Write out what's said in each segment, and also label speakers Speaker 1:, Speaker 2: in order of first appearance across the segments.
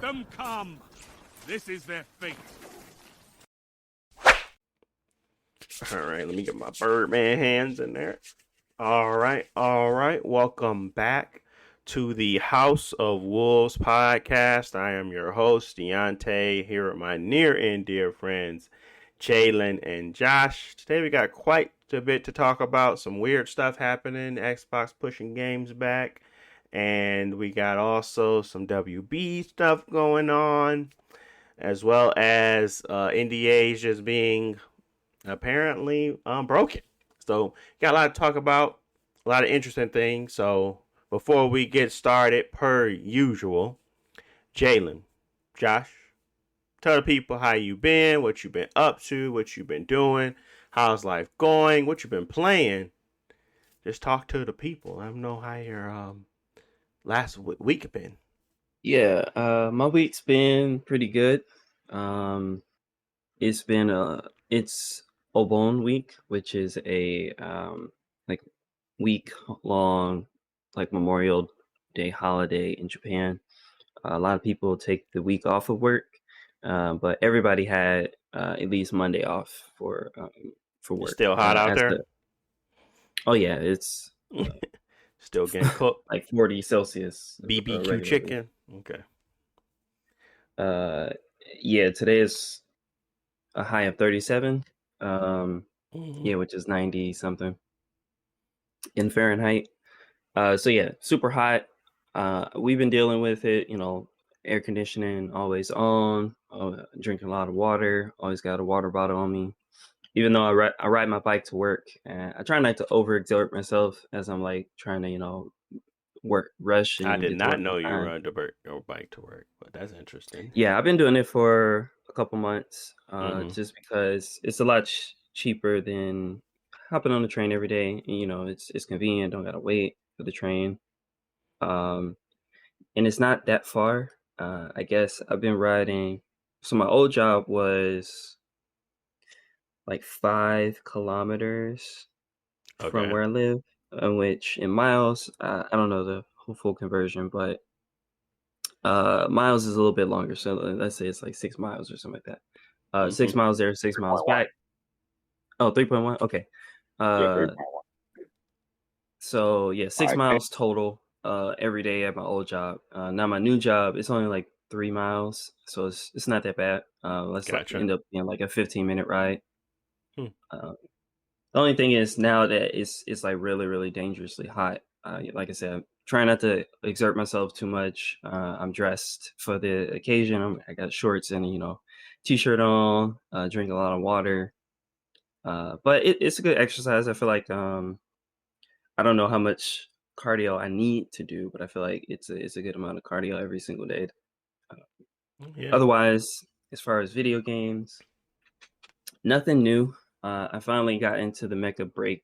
Speaker 1: them come. This is their fate.
Speaker 2: All right, let me get my Birdman hands in there. All right. Welcome back to the House of Wolves podcast. I am your host, Deontay, here with my near and dear friends, Jalen and Josh. Today we got quite a bit to talk about. Some weird stuff happening. Xbox pushing games back. And we got also some WB stuff going on, as well as NDAs just being apparently broken. So got a lot to talk about, a lot of interesting things. So before we get started, per usual, Jalen, Josh, tell the people how you been, what you been up to, what you been doing, how's life going, what you been playing. Just talk to the people. Let them know how your last week been.
Speaker 3: Yeah, my week's been pretty good. It's Obon week, which is a like week long Memorial Day holiday in Japan. A lot of people take the week off of work, but everybody had at least Monday off for work.
Speaker 2: It's still hot out there?
Speaker 3: Oh yeah, it's
Speaker 2: still getting cooked.
Speaker 3: like 40 Celsius.
Speaker 2: BBQ chicken. Okay.
Speaker 3: Yeah, today is a high of 37. Yeah, which is 90 something in Fahrenheit. So yeah, super hot. We've been dealing with it, air conditioning always on, drinking a lot of water, always got a water bottle on me. Even though I ride my bike to work, and I try not to overexert myself as I'm trying to, rush. And
Speaker 2: I did not know you rode your bike to work, but that's interesting.
Speaker 3: Yeah, I've been doing it for a couple months, just because it's a lot cheaper than hopping on the train every day. And, it's convenient. Don't gotta wait for the train, and it's not that far. I guess I've been riding. So my old job was like 5 kilometers from where I live, in which in miles, I don't know the full conversion, but miles is a little bit longer. So let's say it's like 6 miles or something like that. 6 miles there, 6 miles back. Oh, 3.1. Okay. So yeah, 6 miles total every day at my old job. Now my new job, it's only like 3 miles, so it's not that bad. Let's end up being like a 15-minute ride. The only thing is now that it's like really, really dangerously hot. Like I said, I'm trying not to exert myself too much. I'm dressed for the occasion. I got shorts and t-shirt on. Drink a lot of water. But it's a good exercise. I feel like I don't know how much cardio I need to do, but I feel like it's a good amount of cardio every single day. Otherwise, as far as video games, nothing new. I finally got into the Mecha Break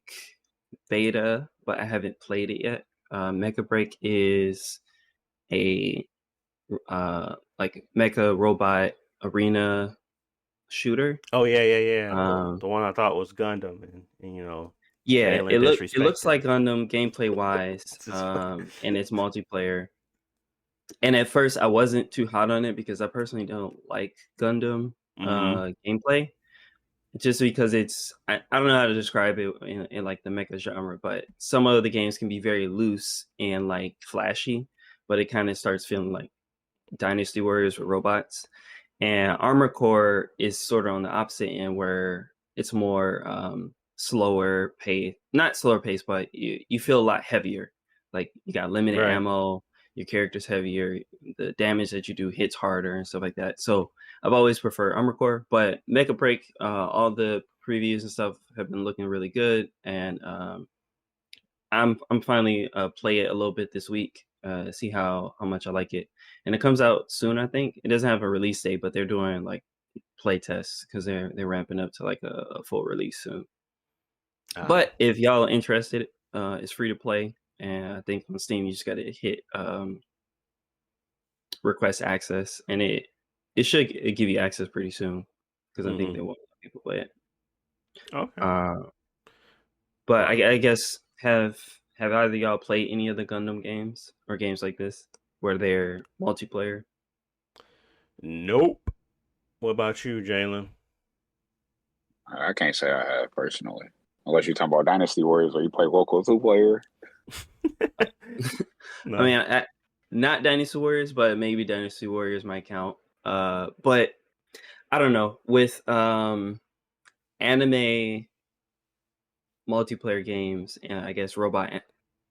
Speaker 3: beta, but I haven't played it yet. Mecha Break is a like mecha robot arena shooter.
Speaker 2: Oh yeah. The one I thought was Gundam, and
Speaker 3: yeah, it looks like Gundam gameplay wise, and it's multiplayer. And at first, I wasn't too hot on it because I personally don't like Gundam gameplay. Just because I don't know how to describe it in like the mecha genre, but some of the games can be very loose and like flashy, but it kind of starts feeling like Dynasty Warriors with robots. And Armored Core is sort of on the opposite end, where it's more slower pace, not slower pace, but you feel a lot heavier. Like you got limited ammo, your character's heavier, the damage that you do hits harder and stuff like that. So I've always preferred Armored Core, but Mecha Break, all the previews and stuff have been looking really good, and I'm finally play it a little bit this week, see how much I like it. And it comes out soon, I think. It doesn't have a release date, but they're doing like play tests because they're ramping up to like a full release soon. But if y'all are interested, it's free to play, and I think on Steam you just got to hit request access, and it should give you access pretty soon because I think they want people play it.
Speaker 2: Okay.
Speaker 3: But I guess have either of y'all played any of the Gundam games or games like this where they're multiplayer?
Speaker 2: Nope. What about you, Jalen?
Speaker 4: I can't say I have personally, unless you're talking about Dynasty Warriors or you play local 2-player.
Speaker 2: No.
Speaker 3: I mean, not Dynasty Warriors, but maybe Dynasty Warriors might count. But I don't know, with anime multiplayer games and I guess robot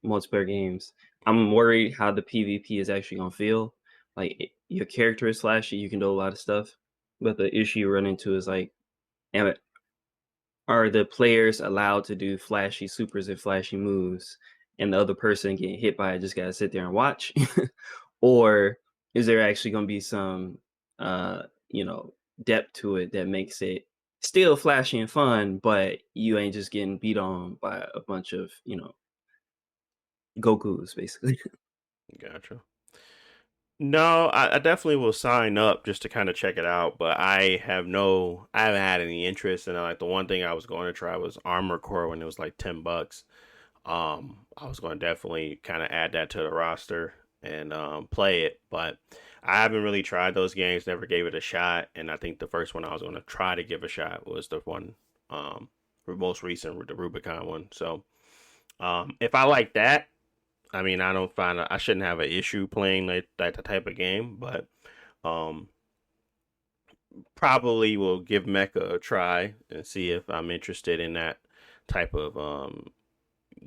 Speaker 3: multiplayer games, I'm worried how the PvP is actually gonna feel. Like your character is flashy, you can do a lot of stuff, but the issue you run into is like, are the players allowed to do flashy supers and flashy moves, and the other person getting hit by it just gotta sit there and watch, or is there actually gonna be some, you know, depth to it that makes it still flashy and fun, but you ain't just getting beat on by a bunch of, you know, Gokus basically.
Speaker 2: Gotcha. No, I definitely will sign up just to kind of check it out, but I haven't had any interest in it. Like the one thing I was going to try was Armor Core when it was like $10. I was going to definitely kind of add that to the roster and play it, but I haven't really tried those games, never gave it a shot, and I think the first one I was going to try to give a shot was the one most recent, the Rubicon one. So, if I like that, I mean, I shouldn't have an issue playing that type of game, but um, probably will give Mecha a try and see if I'm interested in that type of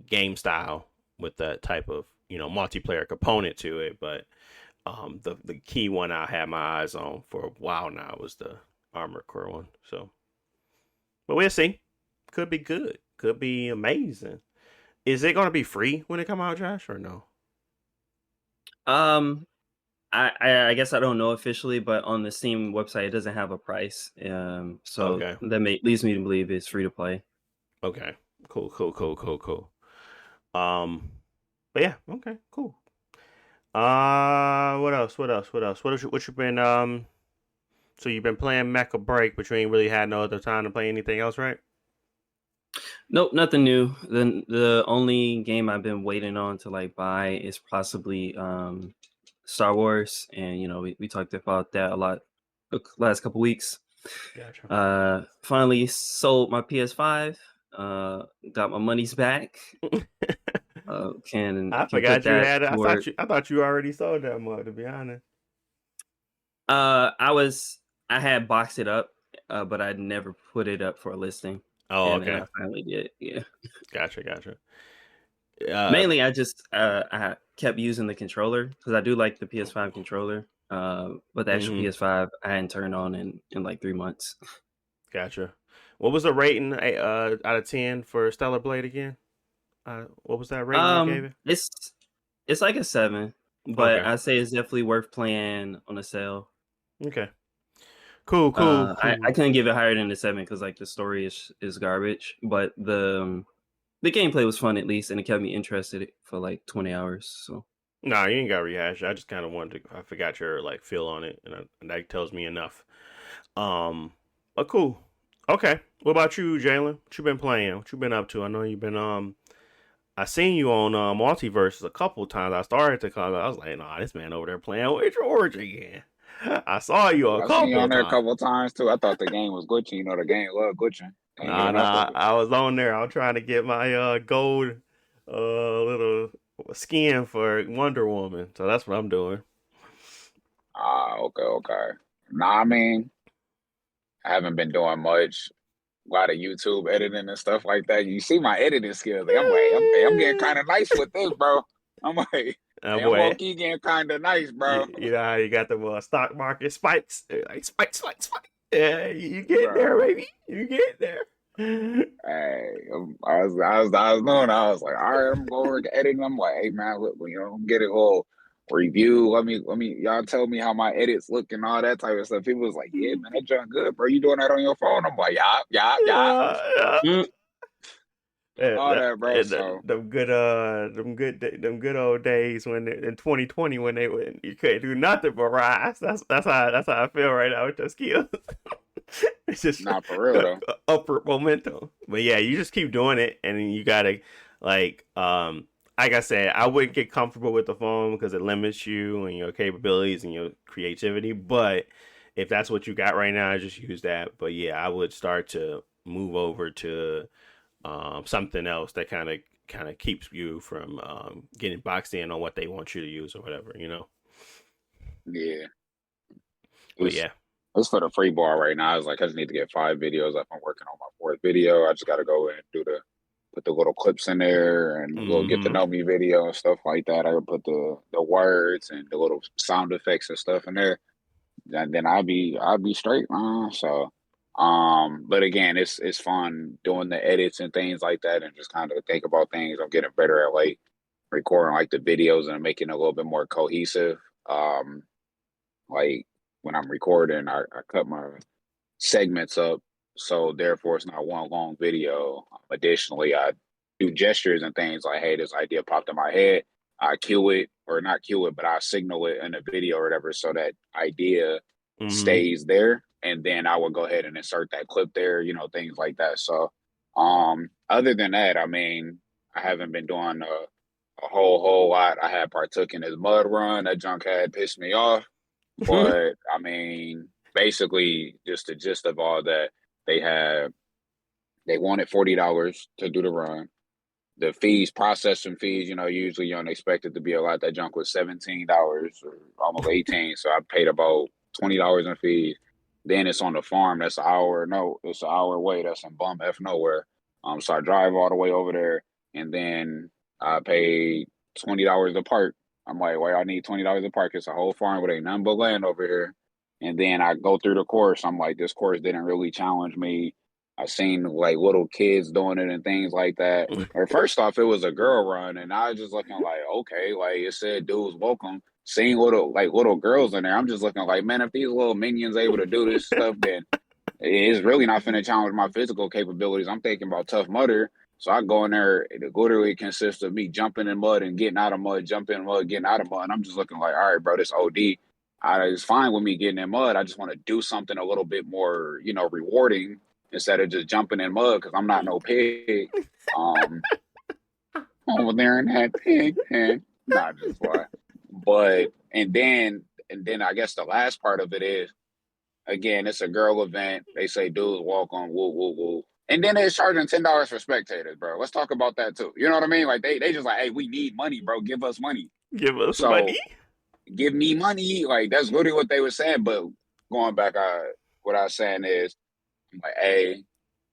Speaker 2: game style with that type of multiplayer component to it. But the key one I had my eyes on for a while now was the Armored Core one. So, but we'll see. Could be good. Could be amazing. Is it going to be free when it come out, Josh, or no?
Speaker 3: I guess I don't know officially, but on the Steam website it doesn't have a price. So
Speaker 2: Okay.
Speaker 3: that leads me to believe it's free to play.
Speaker 2: Okay. Cool. But yeah, okay, cool. What else? What you been so you've been playing Mecha Break, but you ain't really had no other time to play anything else, right?
Speaker 3: Nope, nothing new. The only game I've been waiting on to like buy is possibly Star Wars, and you know we talked about that a lot the last couple weeks.
Speaker 2: Gotcha.
Speaker 3: Finally sold my PS5. Got my money's back.
Speaker 2: I forgot you had it. I thought you already sold that much, to be honest.
Speaker 3: I had boxed it up, but I'd never put it up for a listing.
Speaker 2: Oh,
Speaker 3: and
Speaker 2: okay.
Speaker 3: then I finally did. Yeah.
Speaker 2: Gotcha.
Speaker 3: Mainly, I kept using the controller because I do like the PS5 controller. But the actual PS5 I hadn't turned on in like 3 months.
Speaker 2: Gotcha. What was the rating out of 10 for Stellar Blade again? What was that rating you gave it?
Speaker 3: It's like a 7, but
Speaker 2: Okay.
Speaker 3: I say it's definitely worth playing on a sale.
Speaker 2: Okay. Cool.
Speaker 3: I couldn't give it higher than the 7 because like the story is garbage, but the gameplay was fun at least, and it kept me interested for like 20 hours. So
Speaker 2: nah, you ain't got to rehash. I just kind of wanted to. I forgot your like feel on it, and that tells me enough. But cool. Okay. What about you, Jalen? What you been playing? What you been up to? I know you've been I seen you on Multiverses a couple times. I started to call. I was like, nah, this man over there playing with George again. I saw you a
Speaker 4: I
Speaker 2: couple
Speaker 4: seen you on there a
Speaker 2: times.
Speaker 4: couple times too. I thought the game was glitching. You know, the game was glitching. Can't get enough
Speaker 2: Nah,
Speaker 4: of it.
Speaker 2: I was on there. I was trying to get my gold little skin for Wonder Woman. So that's what I'm doing.
Speaker 4: Okay. Nah, I mean, I haven't been doing much. A lot of YouTube editing and stuff like that. You see my editing skills. Like, I'm getting kind of nice with this, bro. I'm like, hey, I'm
Speaker 2: Boy,
Speaker 4: low-key getting kind of nice, bro.
Speaker 2: you know how you got the stock market spikes, like spike. Yeah, you get
Speaker 4: Bro.
Speaker 2: there, baby. You get there.
Speaker 4: Hey, I was doing. I was like, all right, I'm going work editing. I'm like, hey man, look, get a little review. Let me, y'all tell me how my edits look and all that type of stuff. People was like, yeah, man, that junk good, bro. You doing that on your phone? I'm like, yeah. All that, bro. So
Speaker 2: them good old days when in 2020 when you couldn't do nothing but rise. That's how I feel right now with those skills. It's just
Speaker 4: not for real though.
Speaker 2: Upward momentum. But yeah, you just keep doing it, and you gotta like I like I said, I wouldn't get comfortable with the phone because it limits you and your capabilities and your creativity. But if that's what you got right now, just use that. But yeah, I would start to move over to something else that kind of keeps you from getting boxed in on what they want you to use or whatever, you know.
Speaker 4: Yeah.
Speaker 2: But yeah,
Speaker 4: it's for the free bar right now. I was like, I just need to get 5 videos up. I'm working on my 4th video. I just got to go in and put the little clips in there and a little get to know me video and stuff like that. I put the words and the little sound effects and stuff in there. And then I'll be straight, man. So, but again, it's fun doing the edits and things like that, and just kind of think about things. I'm getting better at like recording like the videos and making it a little bit more cohesive. Like when I'm recording, I cut my segments up, so therefore it's not one long video. Additionally, I do gestures and things like, hey, this idea popped in my head. I cue it, or not cue it, but I signal it in a video or whatever, so that idea stays there, and then I will go ahead and insert that clip there, you know, things like that. So, other than that, I mean, I haven't been doing a whole lot. I had partook in his mud run. That junk had pissed me off. But I mean, basically, just the gist of all that, they wanted $40 to do the run. The fees, processing fees, you know, usually you don't expect it to be a lot. That junk was $17 or almost 18. So I paid about $20 in fees. Then it's on the farm. That's an hour. No, it's an hour away. That's in bum F nowhere. So I drive all the way over there, and then I paid $20 to park. I'm like, well, I need $20 to park. It's a whole farm with ain't nothing but land over here. And then I go through the course. I'm like, this course didn't really challenge me. I seen like little kids doing it and things like that. Or first off, it was a girl run, and I was just looking like, okay, like it said, dudes welcome. Seeing little girls in there, I'm just looking like, man, if these little minions able to do this stuff, then it's really not finna challenge my physical capabilities. I'm thinking about Tough Mudder. So I go in there, it literally consists of me jumping in mud and getting out of mud, jumping in mud, getting out of mud. And I'm just looking like, all right, bro, this OD. It's fine with me getting in mud. I just want to do something a little bit more, you know, rewarding instead of just jumping in mud, because I'm not no pig. Over there in that pig pen. Not just why. But and then I guess the last part of it is, again, it's a girl event. They say dudes walk on woo woo woo. And then they're charging $10 for spectators, bro. Let's talk about that too. You know what I mean? Like they just like, hey, we need money, bro. Give us money.
Speaker 2: Give us money.
Speaker 4: Give me money. Like that's literally what they were saying. But going back, what I was saying is, I'm like, hey,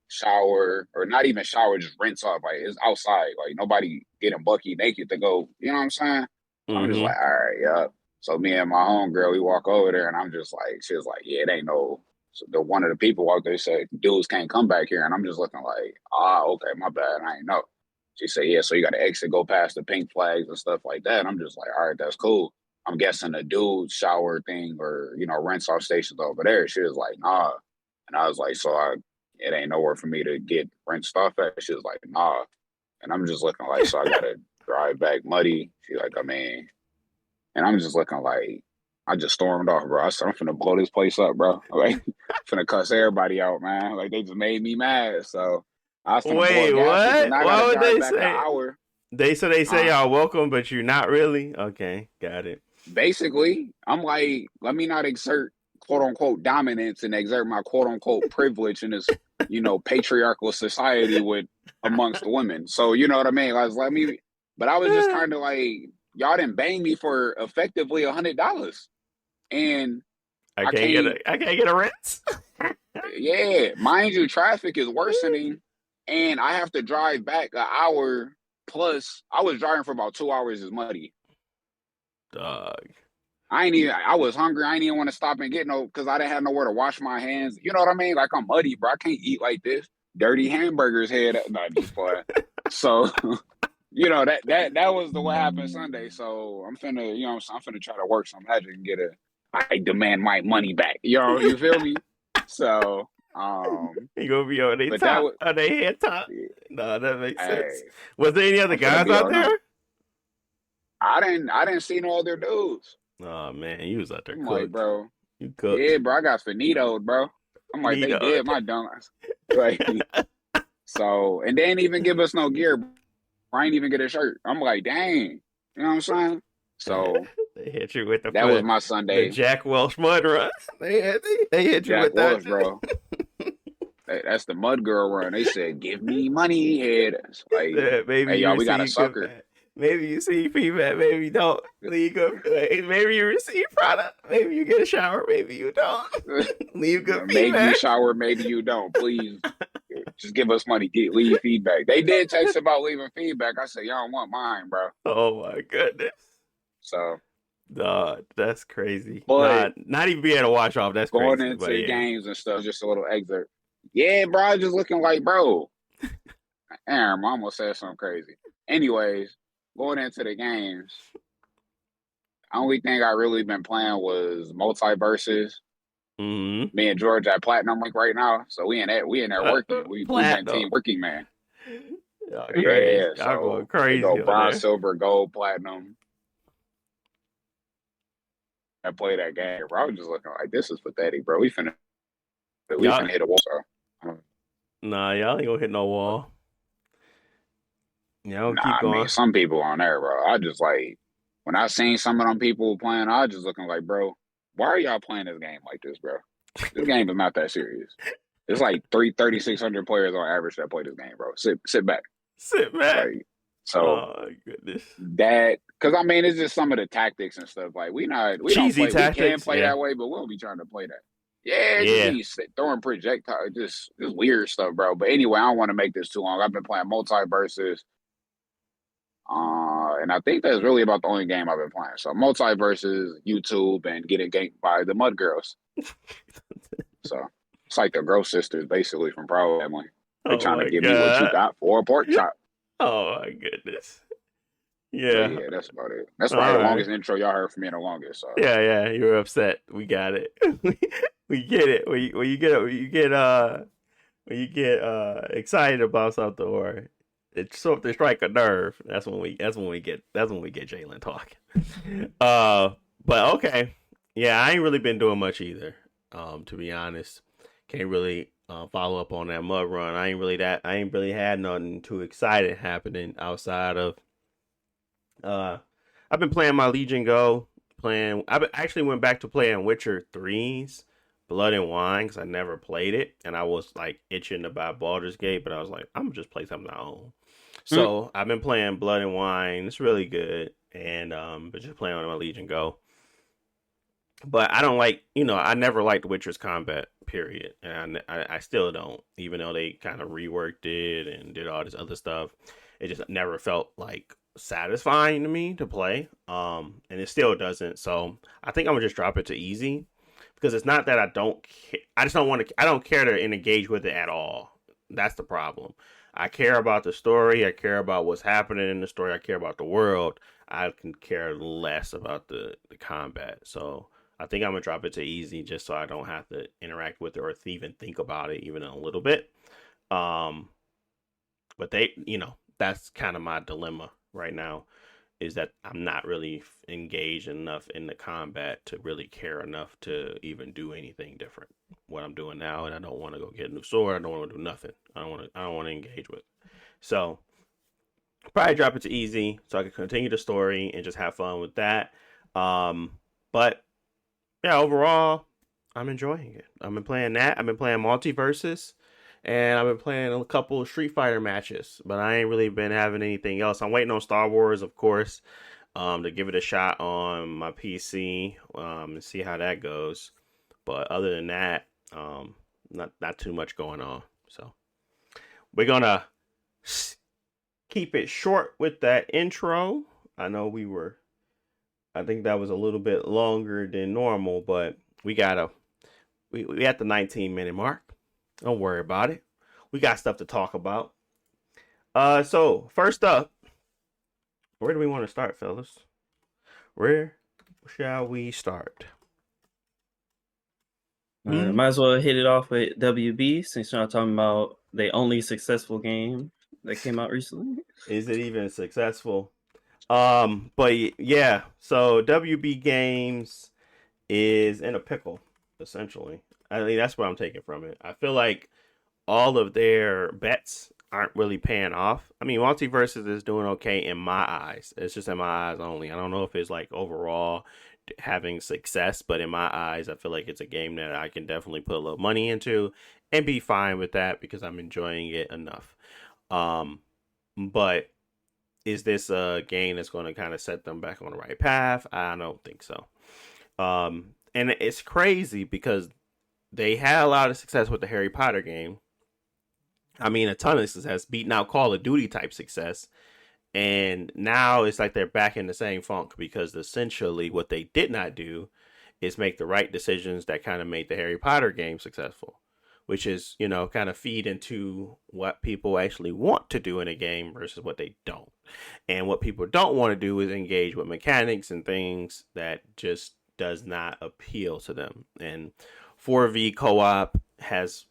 Speaker 4: shower, or not even shower, just rinse off. Like it's outside. Like nobody getting bucky naked to go. You know what I'm saying? I'm just like, all right, yeah. So me and my homegirl, we walk over there, and I'm just like, she was like, yeah, it ain't no. So one of the people walked there said, dudes can't come back here, and I'm just looking like, okay, my bad, I ain't know. She said, yeah, so you got to exit, go past the pink flags and stuff like that. And I'm just like, all right, that's cool. I'm guessing the dude shower thing or, you know, rinse off stations over there. She was like, nah. And I was like, it ain't nowhere for me to get rinsed off at. She was like, nah. And I'm just looking like, so I got to drive back muddy. She's like, I mean, and I'm just looking like, I just stormed off, bro. I said, I'm finna blow this place up, bro. Like, finna cuss everybody out, man. Like, they just made me mad. So I was finna
Speaker 2: wait, what? Why would they say?
Speaker 4: Hour.
Speaker 2: They say y'all welcome, but you're not really. Okay, got it.
Speaker 4: Basically, I'm like, let me not exert quote unquote dominance and exert my quote unquote privilege in this, you know, patriarchal society with amongst women. So you know what I mean? Like, let me. But I was just kind of like, y'all didn't bang me for effectively $100, and
Speaker 2: I can't get a rinse.
Speaker 4: Yeah, mind you, traffic is worsening, and I have to drive back an hour plus. I was driving for about 2 hours. Is muddy.
Speaker 2: Dog.
Speaker 4: I was hungry. I didn't even want to stop and get because I didn't have nowhere to wash my hands. You know what I mean? Like I'm muddy, bro. I can't eat like this. Dirty hamburgers head. Not just fun. So. You know, that was the what happened Sunday. So I'm finna, you know, I'm finna try to work some magic and get I demand my money back. You know, you feel me? So
Speaker 2: you gonna be on their top, on their head top. Yeah. No, that makes sense. Was there any other guys out there?
Speaker 4: I didn't see no other dudes.
Speaker 2: Oh man, you was out there.
Speaker 4: I'm like, bro.
Speaker 2: You cooked.
Speaker 4: Yeah, bro, I got finitoed, bro. I'm like, they did my dumbass. Like, so, and they didn't even give us no gear. I ain't even get a shirt. I'm like, dang. You know what I'm saying? So
Speaker 2: They hit you with
Speaker 4: that was my
Speaker 2: the
Speaker 4: Sunday.
Speaker 2: Jack Welch mud run. They hit you
Speaker 4: Jack
Speaker 2: with
Speaker 4: Welch,
Speaker 2: that.
Speaker 4: bro. That's the mud girl run. They said, "Give me money, head." It's like,
Speaker 2: Maybe
Speaker 4: hey,
Speaker 2: you
Speaker 4: y'all, we got a
Speaker 2: receive good
Speaker 4: sucker.
Speaker 2: feedback. Maybe you see feedback. Maybe you don't. Leave good. Maybe you receive product. Maybe you get a shower. Maybe you don't. Leave good
Speaker 4: Maybe you
Speaker 2: feedback.
Speaker 4: shower, maybe you don't. Please, just give us money. Leave feedback. They did text about leaving feedback. I said, y'all don't want mine, bro.
Speaker 2: Oh my goodness.
Speaker 4: So,
Speaker 2: that's crazy.
Speaker 4: but
Speaker 2: Not even being able to watch off. That's
Speaker 4: going
Speaker 2: crazy.
Speaker 4: into
Speaker 2: But
Speaker 4: the
Speaker 2: yeah.
Speaker 4: games and stuff, just a little excerpt. Yeah, bro, just looking like, bro. Aaron, I almost said something crazy. Anyways, going into the games, the only thing I really been playing was multiverses.
Speaker 2: Mm-hmm.
Speaker 4: Me and George at Platinum like right now, so we in there working. We been
Speaker 2: Platinum.
Speaker 4: team working, man.
Speaker 2: Y'all
Speaker 4: Yeah,
Speaker 2: crazy. Y'all
Speaker 4: so
Speaker 2: going
Speaker 4: they
Speaker 2: crazy
Speaker 4: go
Speaker 2: over
Speaker 4: bronze,
Speaker 2: there.
Speaker 4: silver, gold, platinum. I play that game, bro. I was just looking like, this is pathetic, bro. We finna hit a wall. So,
Speaker 2: Nah, y'all ain't gonna hit no wall. Y'all
Speaker 4: nah,
Speaker 2: keep
Speaker 4: I mean,
Speaker 2: going.
Speaker 4: some people on there, bro. I just like when I seen some of them people playing, I was just looking like, bro, why are y'all playing this game like this, bro? This game is not that serious. It's like 3,600 players on average that play this game, bro. Sit back.
Speaker 2: Sit back.
Speaker 4: Like, so
Speaker 2: oh goodness.
Speaker 4: that, because I mean, it's just some of the tactics and stuff. Like we
Speaker 2: Cheesy
Speaker 4: don't play.
Speaker 2: tactics,
Speaker 4: We can play
Speaker 2: yeah.
Speaker 4: that way, but we don't be trying to play that. Yeah,
Speaker 2: Yeah.
Speaker 4: just be throwing projectiles, just weird stuff, bro. But anyway, I don't want to make this too long. I've been playing multiverses, and I think that's really about the only game I've been playing. So multiverses, YouTube, and getting ganked by the Mud Girls. So it's like the Gross Sisters, basically from Proud Family. They
Speaker 2: Oh
Speaker 4: trying to
Speaker 2: my
Speaker 4: give me what you
Speaker 2: God.
Speaker 4: got for a pork chop.
Speaker 2: Oh my goodness.
Speaker 4: But
Speaker 2: Yeah.
Speaker 4: yeah, that's about it. That's
Speaker 2: All
Speaker 4: probably the
Speaker 2: right.
Speaker 4: longest intro y'all heard from me in the longest. So
Speaker 2: Yeah, you're upset. We got it. we get it. When you get excited about something or it's something strike a nerve, that's when we get Jalen talking. But okay. Yeah, I ain't really been doing much either. To be honest. Can't really follow up on that mud run. I ain't really had nothing too exciting happening outside of I've been playing my Legion Go. Actually went back to playing Witcher 3's Blood and Wine because I never played it, and I was like itching to buy Baldur's Gate, but I was like, I'm gonna just play something I own. So I've been playing Blood and Wine. It's really good, and but just playing on my Legion Go. But I don't like, I never liked Witcher's combat, period, and I still don't, even though they kind of reworked it and did all this other stuff. It just never felt like satisfying to me to play, and it still doesn't. So I think I'm gonna just drop it to easy because it's not that I don't I just don't want to. I don't care to engage with it at all. That's the problem. I care about the story. I care about what's happening in the story. I care about the world. I can care less about the combat. So I think I'm gonna drop it to easy just so I don't have to interact with it or even think about it even a little bit. But that's kind of my dilemma right now is that I'm not really engaged enough in the combat to really care enough to even do anything different. What I'm doing now, and I don't want to go get a new sword. I don't want to do nothing. I don't want to engage with. So probably drop it to easy so I can continue the story and just have fun with that. But yeah, overall, I'm enjoying it. I've been playing that. I've been playing Multiverses, and I've been playing a couple of Street Fighter matches, but I ain't really been having anything else. I'm waiting on Star Wars, of course, to give it a shot on my PC, and see how that goes. But other than that, not too much going on. So we're gonna keep it short with that intro. I know I think that was a little bit longer than normal, but we at the 19-minute mark. Don't worry about it. We got stuff to talk about. So first up, where do we want to start, fellas? Where shall we start?
Speaker 3: Might as well hit it off with WB since you're not talking about the only successful game that came out recently.
Speaker 2: Is it even successful? But yeah, so WB Games is in a pickle, essentially. I mean, that's what I'm taking from it. I feel like all of their bets aren't really paying off. I mean, Multiverses is doing okay in my eyes. It's just in my eyes only. I don't know if it's like overall having success, but in my eyes, I feel like it's a game that I can definitely put a little money into and be fine with that because I'm enjoying it enough. But is this a game that's going to kind of set them back on the right path? I don't think so. And it's crazy because they had a lot of success with the Harry Potter game. I mean, a ton of success, beating out Call of Duty type success. And now it's like they're back in the same funk because essentially what they did not do is make the right decisions that kind of made the Harry Potter game successful, which is, kind of feed into what people actually want to do in a game versus what they don't. And what people don't want to do is engage with mechanics and things that just does not appeal to them. And 4v co-op has,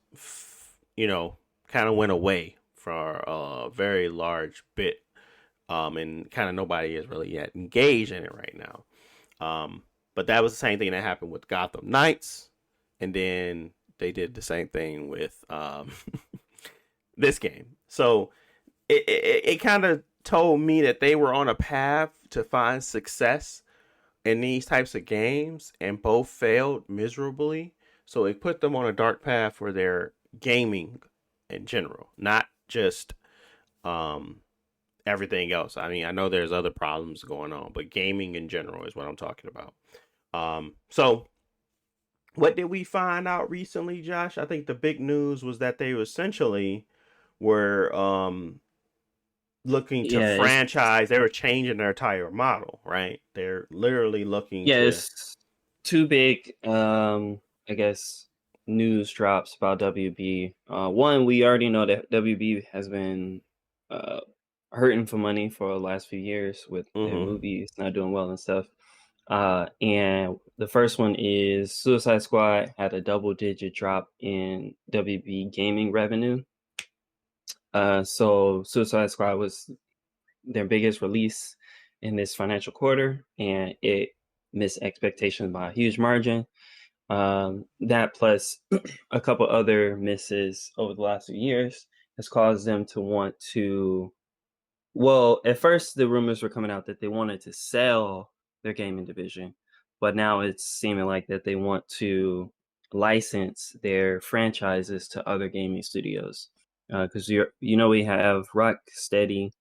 Speaker 2: kind of went away for a very large bit. And kind of nobody is really yet engaged in it right now. But that was the same thing that happened with Gotham Knights. And then they did the same thing with this game. So it kind of told me that they were on a path to find success in these types of games and both failed miserably. So it put them on a dark path for their gaming in general, not just everything else. I mean, I know there's other problems going on, but gaming in general is what I'm talking about. So what did we find out recently, Josh? I think the big news was that they essentially were looking to franchise. They were changing their entire model, right? They're literally looking to...
Speaker 3: it's two big, I guess, news drops about WB. One, we already know that WB has been hurting for money for the last few years with their movies not doing well and stuff. And the first one is Suicide Squad had a double-digit drop in WB gaming revenue. So Suicide Squad was their biggest release in this financial quarter, and it missed expectations by a huge margin. That plus a couple other misses over the last few years has caused them to want to... Well, at first the rumors were coming out that they wanted to sell their gaming division, but now it's seeming like that they want to license their franchises to other gaming studios. Because we have Rocksteady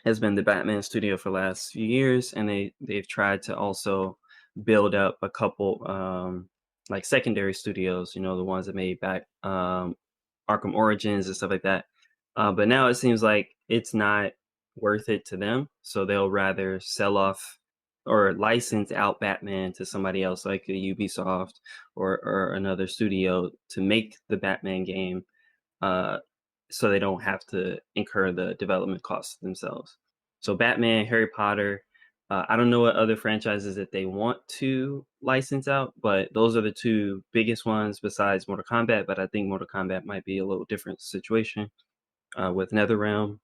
Speaker 3: has been the Batman studio for the last few years, and they've tried to also build up a couple like secondary studios, the ones that made back Arkham Origins and stuff like that. But now it seems like it's not worth it to them, so they'll rather sell off or license out Batman to somebody else, like a Ubisoft or another studio, to make the Batman game, so they don't have to incur the development costs themselves. So Batman, Harry Potter, I don't know what other franchises that they want to license out, but those are the two biggest ones besides Mortal Kombat. But I think Mortal Kombat might be a little different situation with NetherRealm.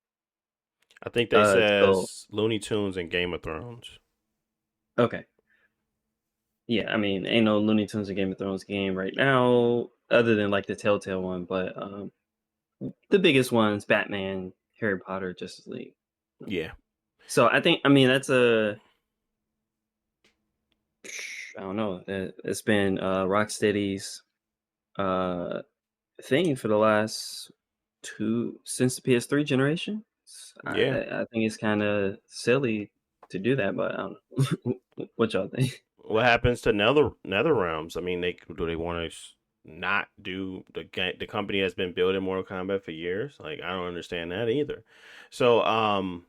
Speaker 2: I think they says Looney Tunes and Game of Thrones.
Speaker 3: Okay. Yeah, I mean, ain't no Looney Tunes and Game of Thrones game right now, other than like the Telltale one. But the biggest ones: Batman, Harry Potter, Justice League.
Speaker 2: Yeah.
Speaker 3: So I mean, that's I don't know. It's been Rocksteady's thing for the last since the PS3 generation.
Speaker 2: Yeah.
Speaker 3: I think it's kind of silly to do that, but I don't know. What y'all think?
Speaker 2: What happens to NetherRealms? I mean, do they want to not do the company that's been building Mortal Kombat for years? Like, I don't understand that either. So, I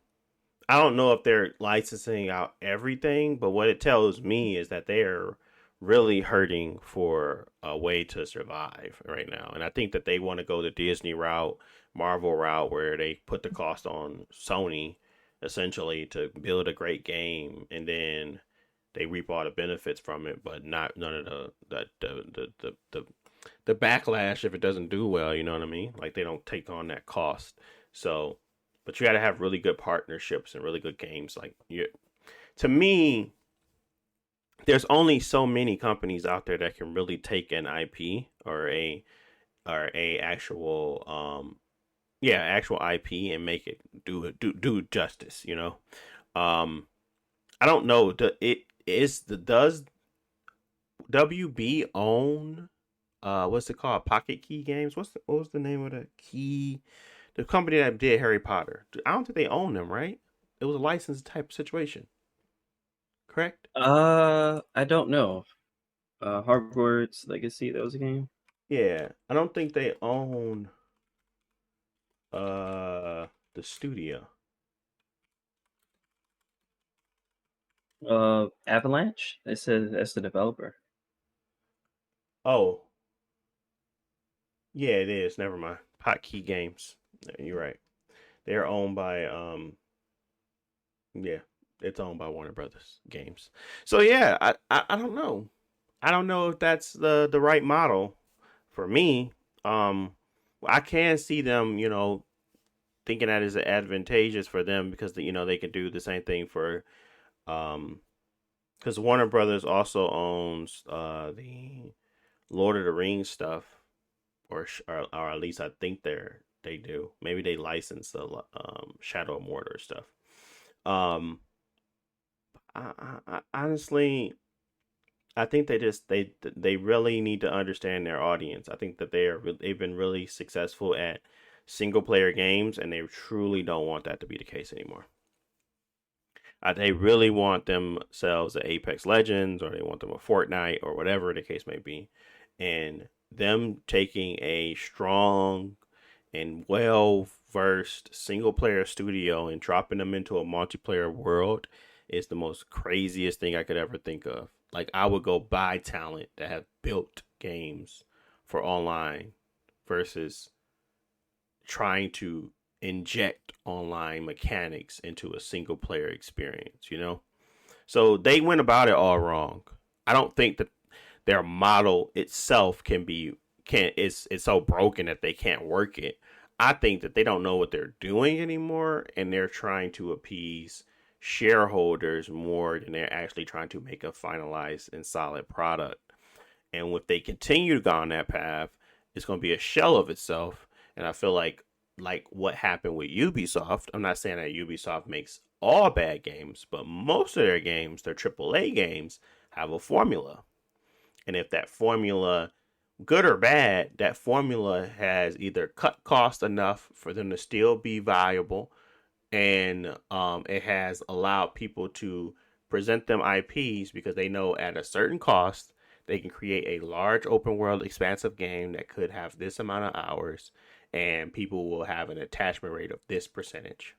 Speaker 2: don't know if they're licensing out everything, but what it tells me is that they're really hurting for a way to survive right now. And I think that they want to go the Disney route, Marvel route, where they put the cost on Sony essentially to build a great game, and then they reap all the benefits from it, but none of the backlash if it doesn't do well. You know what I mean? Like, they don't take on that cost. So, but you got to have really good partnerships and really good games. Like, to me, there's only so many companies out there that can really take an IP or a actual Yeah, actual IP and make it do justice. I don't know. Does WB own what's it called? Pocket Key Games. What was the name of the company that did Harry Potter? I don't think they own them, right? It was a licensed type of situation, correct?
Speaker 3: I don't know. Hogwarts Legacy, that was a game.
Speaker 2: Yeah, I don't think they own the studio.
Speaker 3: Avalanche. It says that's the developer.
Speaker 2: Oh, yeah, it is. Never mind. Potkey Games. You're right. They're owned by yeah, it's owned by Warner Brothers Games. So yeah, I don't know. I don't know if that's the right model for me. I can see them, thinking that is advantageous for them because they can do the same thing for because Warner Brothers also owns the Lord of the Rings stuff, or at least I think they do. Maybe they license the Shadow of Mordor stuff. Um, I honestly, I think they really need to understand their audience. I think that they've been really successful at single player games, and they truly don't want that to be the case anymore. They really want themselves a Apex Legends, or they want them a Fortnite, or whatever the case may be, and them taking a strong and well versed single player studio and dropping them into a multiplayer world is the most craziest thing I could ever think of. Like, I would go buy talent that have built games for online versus trying to inject online mechanics into a single player experience, So they went about it all wrong. I don't think that their model itself is so broken that they can't work it. I think that they don't know what they're doing anymore, and they're trying to appease shareholders more than they're actually trying to make a finalized and solid product. And if they continue to go on that path, it's going to be a shell of itself. And I feel like what happened with Ubisoft, I'm not saying that Ubisoft makes all bad games, but most of their games, their AAA games, have a formula. And if that formula, good or bad, that formula has either cut cost enough for them to still be viable, and it has allowed people to present them IPs because they know at a certain cost they can create a large open world expansive game that could have this amount of hours, and people will have an attachment rate of this percentage.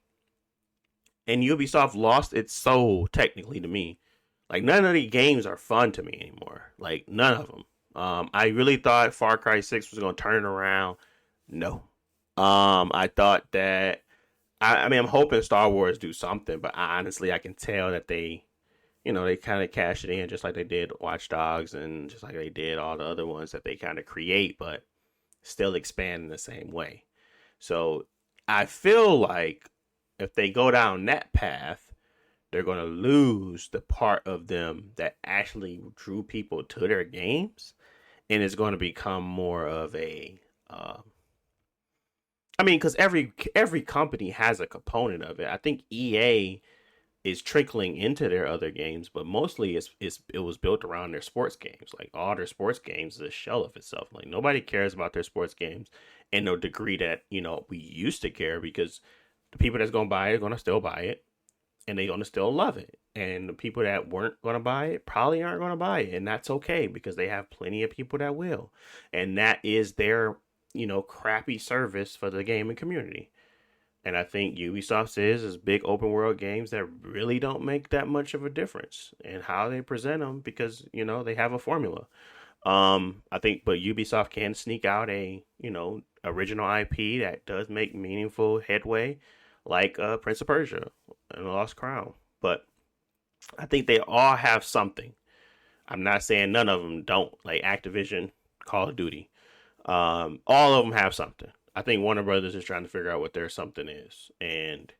Speaker 2: And Ubisoft lost its soul technically to me. Like, none of the games are fun to me anymore. Like, none of them. I really thought Far Cry 6 was going to turn it around. No. I thought that I mean, I'm hoping Star Wars do something, but honestly, I can tell that they kind of cash it in just like they did Watch Dogs and just like they did all the other ones that they kind of create, but still expand in the same way. So I feel like if they go down that path, they're going to lose the part of them that actually drew people to their games, and it's going to become more of a I mean, because every company has a component of it. I think EA is trickling into their other games, but mostly it was built around their sports games. Like, all their sports games is a shell of itself. Like, nobody cares about their sports games in no degree that we used to care, because the people that's gonna buy it are gonna still buy it, and they're gonna still love it. And the people that weren't gonna buy it probably aren't gonna buy it, and that's okay because they have plenty of people that will, and that is their crappy service for the gaming community. And I think Ubisoft is big open world games that really don't make that much of a difference in how they present them because, they have a formula. I think, but Ubisoft can sneak out a, original IP that does make meaningful headway, like Prince of Persia and The Lost Crown. But I think they all have something. I'm not saying none of them don't, like Activision, Call of Duty. All of them have something. I think Warner Brothers is trying to figure out what their something is. And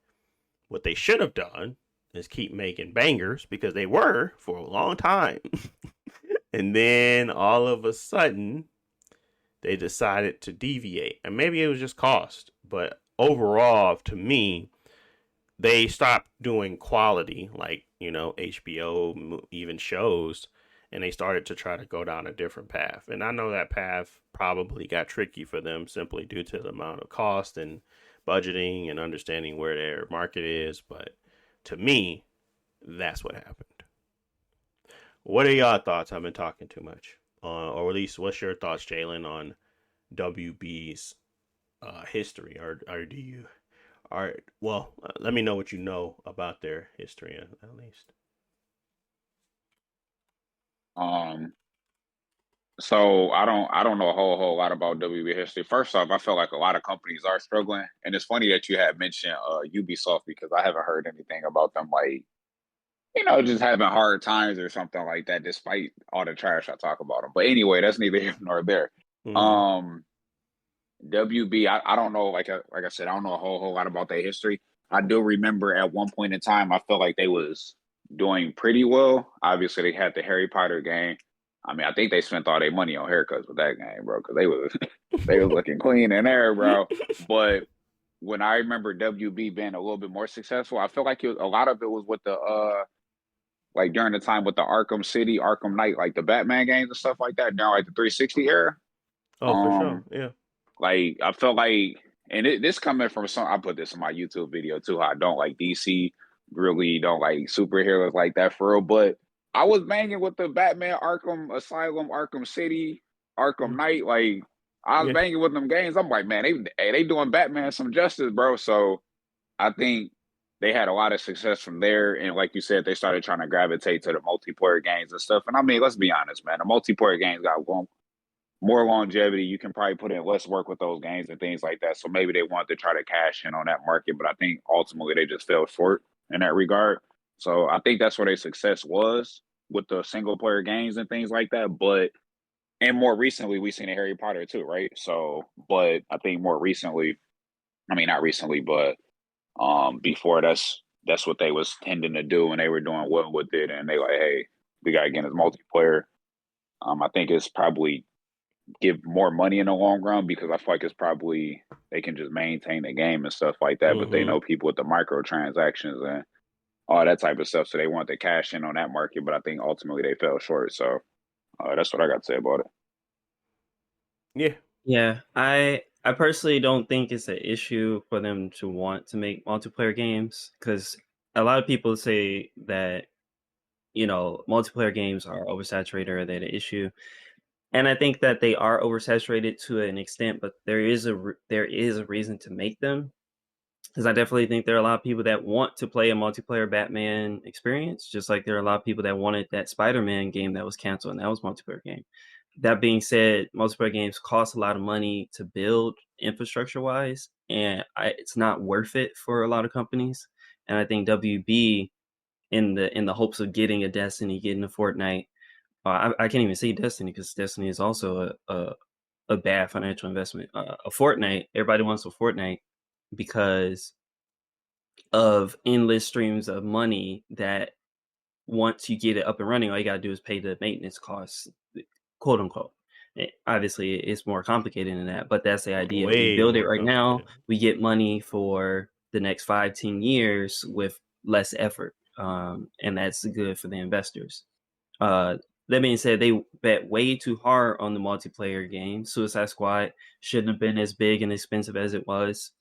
Speaker 2: what they should have done is keep making bangers, because they were for a long time. And then all of a sudden, they decided to deviate. And maybe it was just cost, but overall, to me, they stopped doing quality, like, HBO, even shows, and they started to try to go down a different path. And I know that path probably got tricky for them simply due to the amount of cost and budgeting and understanding where their market is. But to me, that's what happened. What are y'all thoughts? I've been talking too much. Or at least, what's your thoughts, Jalen, on WB's history? Or do you let me know what you know about their history at least.
Speaker 4: Um, so I don't know a whole lot about WB history. First off, I feel like a lot of companies are struggling, and it's funny that you had mentioned Ubisoft because I haven't heard anything about them like just having hard times or something like that, despite all the trash I talk about them. But anyway, that's neither here nor there.
Speaker 2: Mm-hmm.
Speaker 4: Um, WB, I don't know, like I said, I don't know a whole lot about their history. I do remember at one point in time, I felt like they was doing pretty well. Obviously, they had the Harry Potter game. I mean, I think they spent all their money on haircuts with that game, bro, because they was they was looking clean in there, bro. But when I remember WB being a little bit more successful, I feel like a lot of it was with the like during the time with the Arkham City, Arkham Knight, like the Batman games and stuff like that, during like the 360 era.
Speaker 2: Oh, for sure.
Speaker 4: Um,
Speaker 2: Yeah.
Speaker 4: like I felt like, and this coming from some, I put this in my YouTube video too. How I don't like DC, really don't like superheroes like that for real. But I was banging with the Batman, Arkham Asylum, Arkham City, Arkham
Speaker 2: Mm.
Speaker 4: Knight. Like I was
Speaker 2: Yeah.
Speaker 4: banging with them games. I'm like, man, they doing Batman some justice, bro. So I think they had a lot of success from there. And like you said, they started trying to gravitate to the multiplayer games and stuff. And I mean, let's be honest, man, the multiplayer games got more longevity. You can probably put in less work with those games and things like that. So maybe they wanted to try to cash in on that market, but I think ultimately they just fell short in that regard. So I think that's where their success was with the single player games and things like that. But and more recently we've seen a Harry Potter too, right? So but I think more recently, I mean not recently, but before that's what they was tending to do and they were doing well with it and they like, hey, we gotta get into multiplayer. I think it's probably give more money in the long run because I feel like it's probably they can just maintain the game and stuff like that. But they
Speaker 2: Mm-hmm.
Speaker 4: know people with the microtransactions and all that type of stuff, so they want to cash in on that market. But I think ultimately they fell short. So that's what I got to say about it.
Speaker 2: Yeah.
Speaker 3: Yeah, I personally don't think it's an issue for them to want to make multiplayer games because a lot of people say that multiplayer games are oversaturated or they're the issue. And I think that they are oversaturated to an extent, but there is a reason to make them. Because I definitely think there are a lot of people that want to play a multiplayer Batman experience, just like there are a lot of people that wanted that Spider-Man game that was canceled, and that was a multiplayer game. That being said, multiplayer games cost a lot of money to build infrastructure-wise, and it's not worth it for a lot of companies. And I think WB, in the hopes of getting a Destiny, getting a Fortnite, I can't even say Destiny because Destiny is also a bad financial investment. A Fortnite, everybody wants a Fortnite because of endless streams of money that once you get it up and running, all you gotta do is pay the maintenance costs, quote unquote. Obviously, it's more complicated than that, but that's the idea. We
Speaker 2: Way
Speaker 3: build it
Speaker 2: more
Speaker 3: right now,
Speaker 2: complicated.
Speaker 3: we get money for the next 5-10 years with less effort, and that's good for the investors. Uh, that being said, they bet way too hard on the multiplayer game. Suicide Squad shouldn't have been as big and expensive as it was,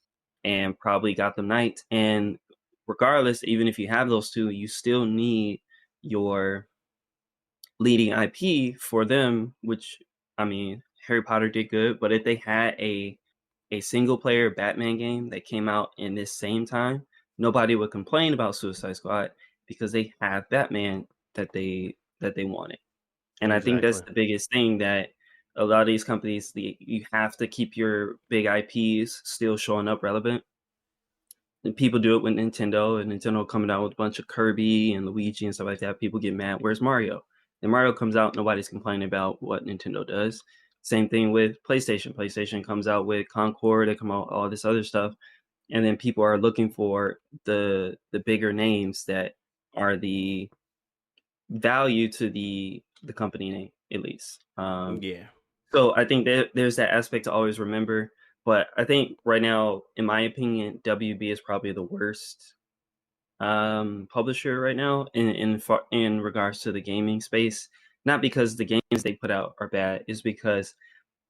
Speaker 3: and probably got them night. And regardless, even if you have those two, you still need your leading IP for them. Which I mean, Harry Potter did good, but if they had a single player Batman game that came out in this same time, nobody would complain about Suicide Squad because they have Batman that they wanted. And I think that's
Speaker 2: Exactly.
Speaker 3: the biggest thing that a lot of these companies, you have to keep your big IPs still showing up relevant. And people do it with Nintendo, and Nintendo coming out with a bunch of Kirby and Luigi and stuff like that. People get mad. Where's Mario? Then Mario comes out, nobody's complaining about what Nintendo does. Same thing with PlayStation. PlayStation comes out with Concord, they come out all this other stuff, and then people are looking for the bigger names that are the value to the company name, at least.
Speaker 2: Yeah.
Speaker 3: So I think that there's that aspect to always remember. But I think right now, in my opinion, WB is probably the worst publisher right now in regards to the gaming space. Not because the games they put out are bad, it's because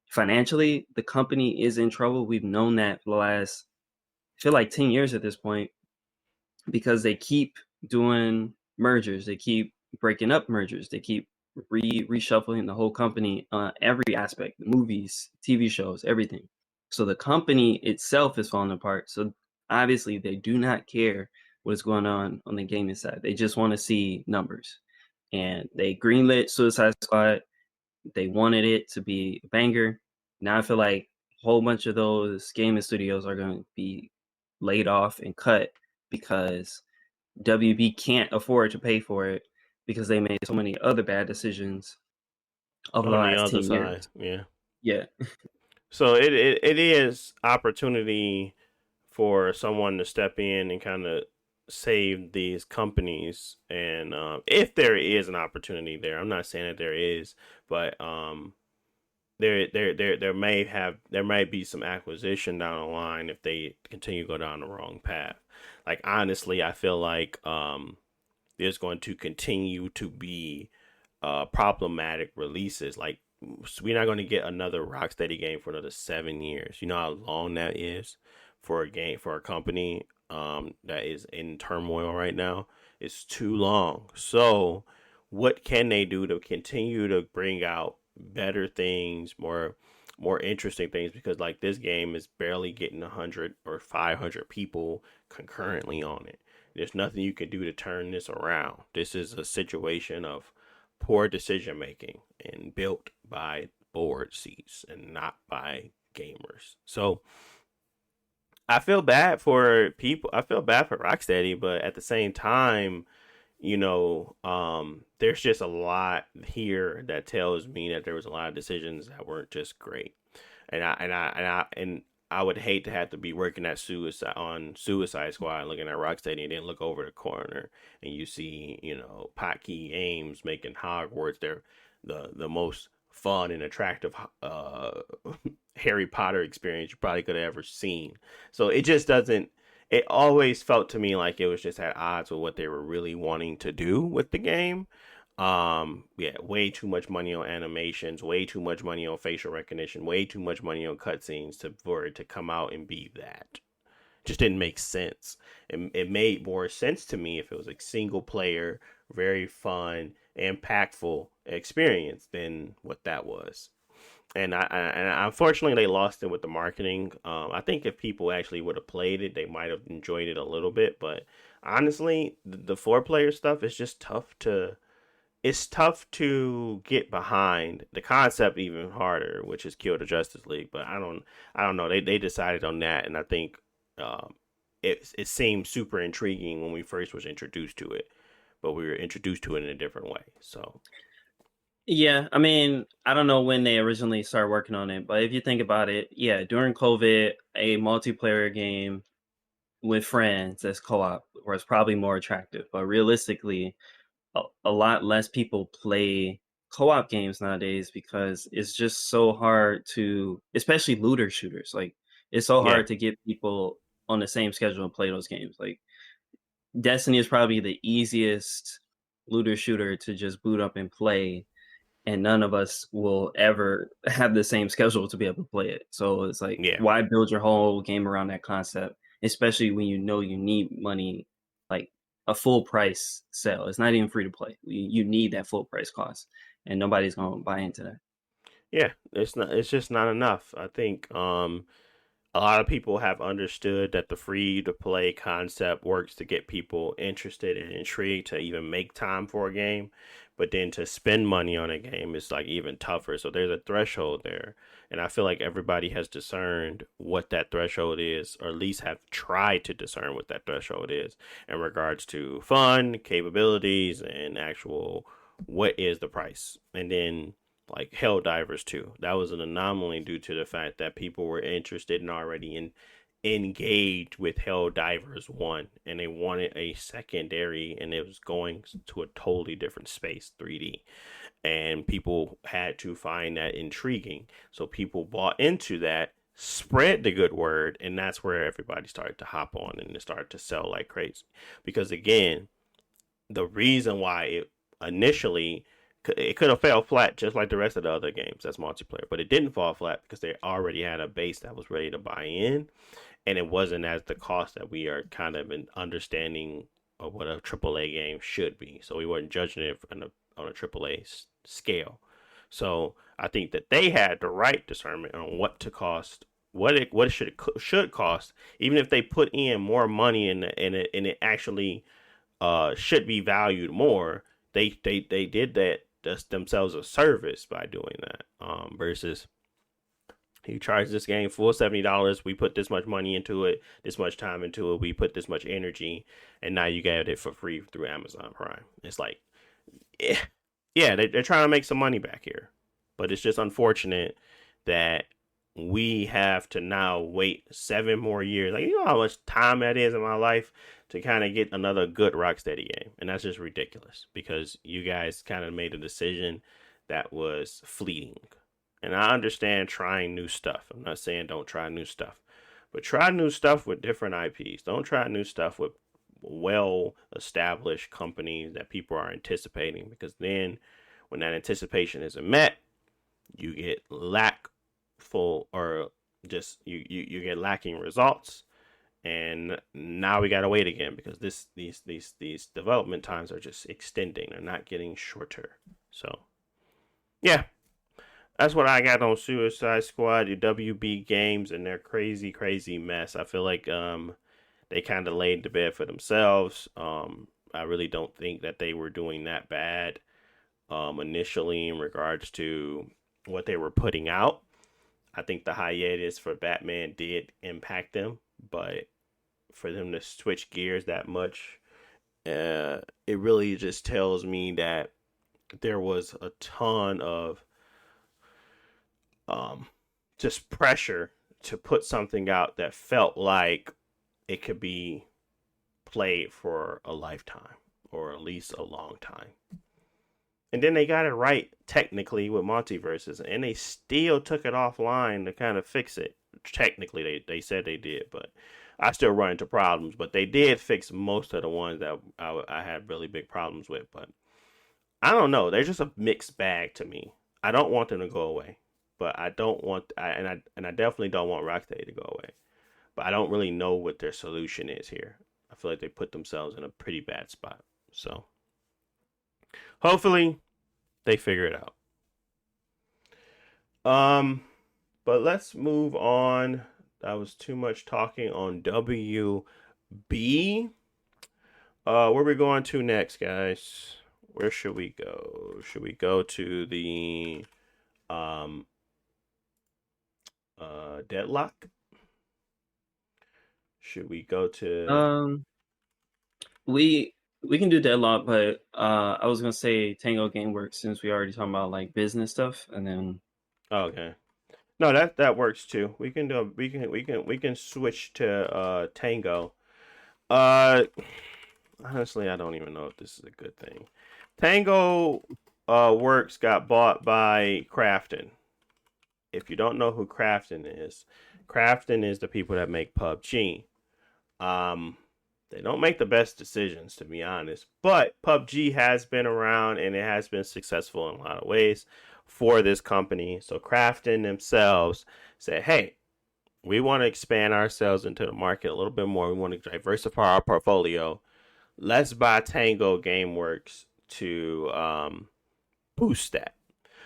Speaker 3: financially the company is in trouble. We've known that for the last, I feel like 10 years at this point, because they keep doing mergers, they keep breaking up mergers, they keep reshuffling the whole company, every aspect, movies, TV shows, everything. So the company itself is falling apart. So obviously they do not care what is going on the gaming side. They just want to see numbers. And they greenlit Suicide Squad. They wanted it to be a banger. Now I feel like a whole bunch of those gaming studios are going to be laid off and cut because WB can't afford to pay for it because they made so many other bad decisions over the
Speaker 2: On the
Speaker 3: last
Speaker 2: other
Speaker 3: 10 years.
Speaker 2: side, yeah.
Speaker 3: Yeah.
Speaker 2: So it is opportunity for someone to step in and kind of save these companies, and if there is an opportunity there, I'm not saying that there is, but there might be some acquisition down the line if they continue to go down the wrong path. Like honestly, I feel like there's going to continue to be problematic releases. Like we're not going to get another Rocksteady game for another 7 years. You know how long that is for a game, for a company that is in turmoil right now. It's too long. So what can they do to continue to bring out better things, more interesting things? Because like this game is barely getting 100 or 500 people concurrently on it. There's nothing you can do to turn this around. This is a situation of poor decision making and built by board seats and not by gamers. So I feel bad for people. I feel bad for Rocksteady, but at the same time, there's just a lot here that tells me that there was a lot of decisions that weren't just great. And I would hate to have to be working at Suicide Squad and looking at Rocksteady and then look over the corner and you see, Potkey Games making Hogwarts the most fun and attractive Harry Potter experience you probably could have ever seen. So it just doesn't. It always felt to me like it was just at odds with what they were really wanting to do with the game. Yeah, way too much money on animations, way too much money on facial recognition, way too much money on cutscenes for it to come out and be that. Just didn't make sense. It made more sense to me if it was a single player, very fun, impactful experience than what that was. And unfortunately they lost it with the marketing. I think if people actually would have played it, they might have enjoyed it a little bit. But honestly, the 4-player stuff is just tough to. It's tough to get behind. The concept even harder, which is Kill the Justice League. But I don't know. They decided on that, and I think it seemed super intriguing when we first was introduced to it, but we were introduced to it in a different way. So
Speaker 3: Yeah, I mean, I don't know when they originally started working on it, but if you think about it, yeah, during COVID, a multiplayer game with friends that's co-op was probably more attractive. But realistically, a lot less people play co-op games nowadays because it's just so hard to, especially looter shooters. Like it's so
Speaker 2: yeah,
Speaker 3: hard to get people on the same schedule and play those games. Like Destiny is probably the easiest looter shooter to just boot up and play, and none of us will ever have the same schedule to be able to play it. So it's like,
Speaker 2: yeah.
Speaker 3: why build your whole game around that concept, especially when you know you need money, like a full price sale. It's not even free to play. You need that full price cost, and nobody's going to buy into that.
Speaker 2: Yeah, it's not. It's just not enough. I think a lot of people have understood that the free to play concept works to get people interested and intrigued to even make time for a game, but then to spend money on a game is like even tougher. So there's a threshold there, and I feel like everybody has discerned what that threshold is, or at least have tried to discern what that threshold is in regards to fun, capabilities, and actual what is the price. And then like Helldivers 2. That was an anomaly due to the fact that people were interested and already engaged with Helldivers 1 and they wanted a secondary, and it was going to a totally different space, 3D. And people had to find that intriguing. So people bought into that spread the good word, and that's where everybody started to hop on and it started to sell like crazy. Because again, the reason why it initially it could have fell flat just like the rest of the other games that's multiplayer, but it didn't fall flat because they already had a base that was ready to buy in, and it wasn't at the cost that we are kind of in understanding of what a AAA game should be. So we weren't judging it on a AAA scale. So I think that they had the right discernment on what to cost, what it should cost, even if they put in more money in it and it actually should be valued more. They did that themselves a service by doing that. Versus you charge this game full $70. We put this much money into it, this much time into it. We put this much energy, and now you get it for free through Amazon Prime. It's like, yeah, they're trying to make some money back here, but it's just unfortunate that we have to now wait 7 more years. Like, you know how much time that is in my life to kind of get another good Rocksteady game, and that's just ridiculous because you guys kind of made a decision that was fleeting. And I understand trying new stuff. I'm not saying don't try new stuff, but try new stuff with different IPs. Don't try new stuff with well-established companies that people are anticipating, because then when that anticipation isn't met, you get lackful or just you get lacking results. And now we gotta wait again because these development times are just extending. They're not getting shorter. So yeah, that's what I got on Suicide Squad, the WB Games, and their crazy mess. I feel like they kind of laid the bed for themselves. I really don't think that they were doing that bad initially in regards to what they were putting out. I think the hiatus for Batman did impact them, but for them to switch gears that much, it really just tells me that there was a ton of just pressure to put something out that felt like it could be played for a lifetime or at least a long time. And then they got it right technically with multiverses, and they still took it offline to kind of fix it. Technically, they said they did, but I still run into problems. But they did fix most of the ones that I had really big problems with. But I don't know. They're just a mixed bag to me. I don't want them to go away, but I don't want, and I definitely don't want Rocksteady to go away. But I don't really know what their solution is here. I feel like they put themselves in a pretty bad spot. So hopefully they figure it out. But let's move on. That was too much talking on WB. Where we going to next, guys? Where should we go? Should we go to the Deadlock? Should we go to
Speaker 3: we can do Deadlock, but I was gonna say Tango Gameworks since we already talking about like business stuff, and then
Speaker 2: okay. No, that works too. We can do we can switch to Tango. Honestly, I don't even know if this is a good thing. Tango Works got bought by Krafton. If you don't know who Krafton is the people that make PUBG. They don't make the best decisions, to be honest, but PUBG has been around and it has been successful in a lot of ways for this company. So Krafton themselves said, hey, we want to expand ourselves into the market a little bit more. We want to diversify our portfolio. Let's buy Tango Gameworks to boost that.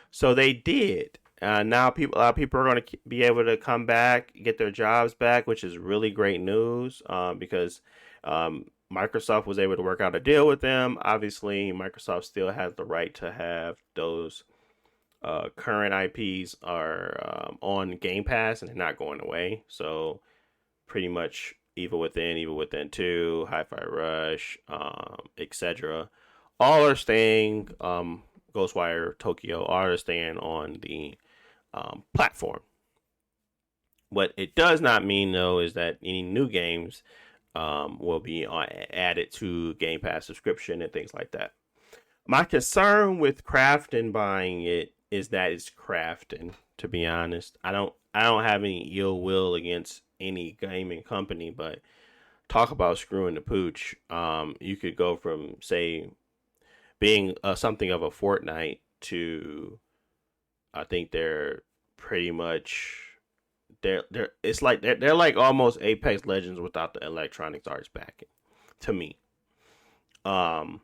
Speaker 2: So they did. Now a lot of people are going to be able to come back, get their jobs back, which is really great news because Microsoft was able to work out a deal with them. Obviously, Microsoft still has the right to have those current IPs are on Game Pass and they're not going away. So pretty much Evil Within 2, Hi-Fi Rush, etc. All are staying, Ghostwire Tokyo, all are staying on the platform. What it does not mean, though, is that any new games will be added to Game Pass subscription and things like that. My concern with Krafton buying it is that it's Krafton. To be honest, I don't have any ill will against any gaming company, but talk about screwing the pooch. You could go from, say, being something of a Fortnite to, I think they're pretty much they're it's like they're like almost Apex Legends without the Electronic Arts backing, to me. Um,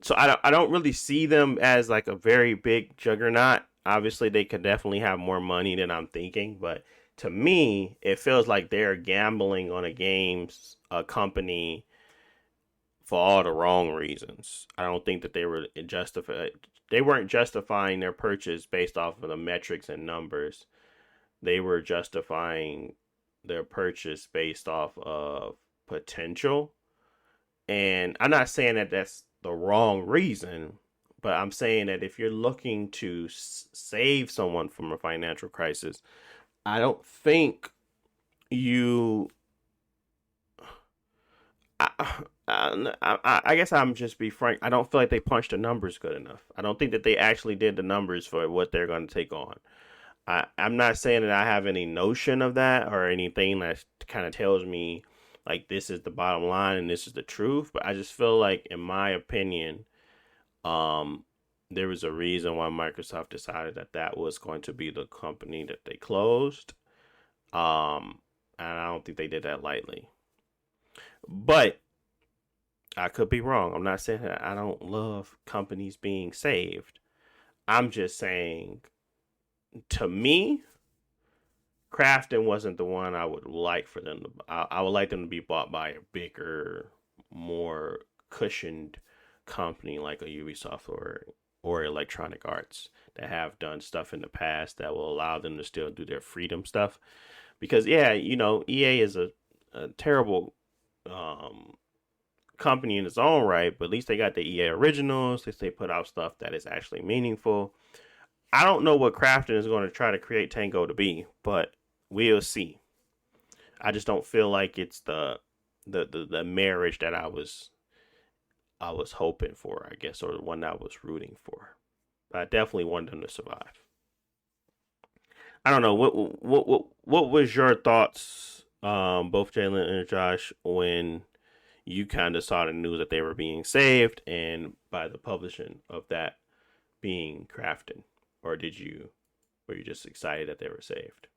Speaker 2: so I don't really see them as like a very big juggernaut. Obviously, they could definitely have more money than I'm thinking, but to me, it feels like they're gambling on a company for all the wrong reasons. I don't think that they weren't justifying their purchase based off of the metrics and numbers. They were justifying their purchase based off of potential. And I'm not saying that that's the wrong reason, but I'm saying that if you're looking to save someone from a financial crisis, I don't think you. I guess I'm just be frank. I don't feel like they punched the numbers good enough. I don't think that they actually did the numbers for what they're going to take on. I'm not saying that I have any notion of that or anything that kind of tells me like this is the bottom line and this is the truth, but I just feel like, in my opinion, there was a reason why Microsoft decided that that was going to be the company that they closed. And I don't think they did that lightly. But I could be wrong. I'm not saying that I don't love companies being saved. I'm just saying, to me, Krafton wasn't the one I would like for them to. I would like them to be bought by a bigger, more cushioned company like a Ubisoft or Electronic Arts that have done stuff in the past that will allow them to still do their freedom stuff. Because yeah, EA is a terrible company in its own right, but at least they got the EA originals. At least they put out stuff that is actually meaningful. I don't know what Krafton is going to try to create Tango to be, but we'll see. I just don't feel like it's the marriage that I was hoping for, I guess, or the one that I was rooting for. But I definitely wanted them to survive. I don't know what was your thoughts, both Jalen and Josh, when you kind of saw the news that they were being saved, and by the publishing of that being Krafton, or were you just excited that they were saved?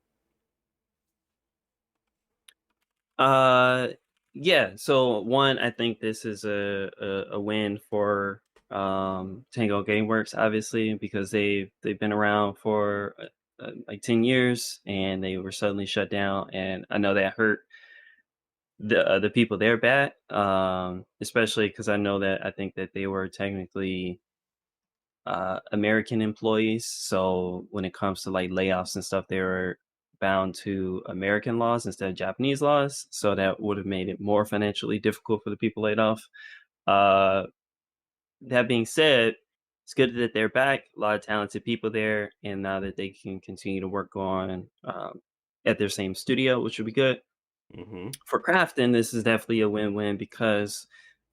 Speaker 3: Yeah. So one, I think this is a win for Tango Gameworks, obviously, because they've been around for like 10 years, and they were suddenly shut down, and I know that hurt the people there bad, especially because I think that they were technically American employees. So when it comes to like layoffs and stuff, they were bound to American laws instead of Japanese laws. So that would have made it more financially difficult for the people laid off. That being said, it's good that they're back. A lot of talented people there, and now that they can continue to work on at their same studio, which would be good.
Speaker 2: Mm-hmm.
Speaker 3: For Krafton, this is definitely a win-win because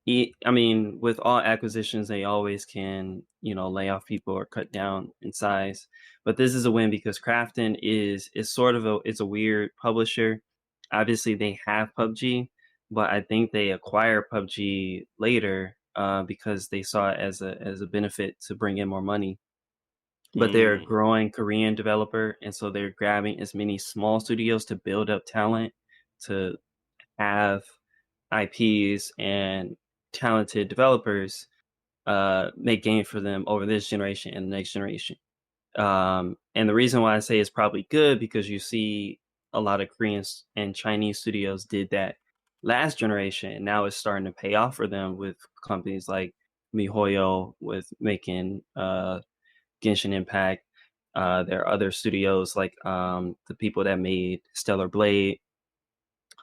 Speaker 3: with all acquisitions, they always can, lay off people or cut down in size. But this is a win because Krafton is sort of it's a weird publisher. Obviously, they have PUBG, but I think they acquire PUBG later because they saw it as a benefit to bring in more money. But they're a growing Korean developer, and so they're grabbing as many small studios to build up talent, to have IPs and talented developers make games for them over this generation and the next generation. And the reason why I say it's probably good because you see a lot of Korean and Chinese studios did that last generation, and now it's starting to pay off for them with companies like MiHoYo with making Genshin Impact. There are other studios like the people that made Stellar Blade,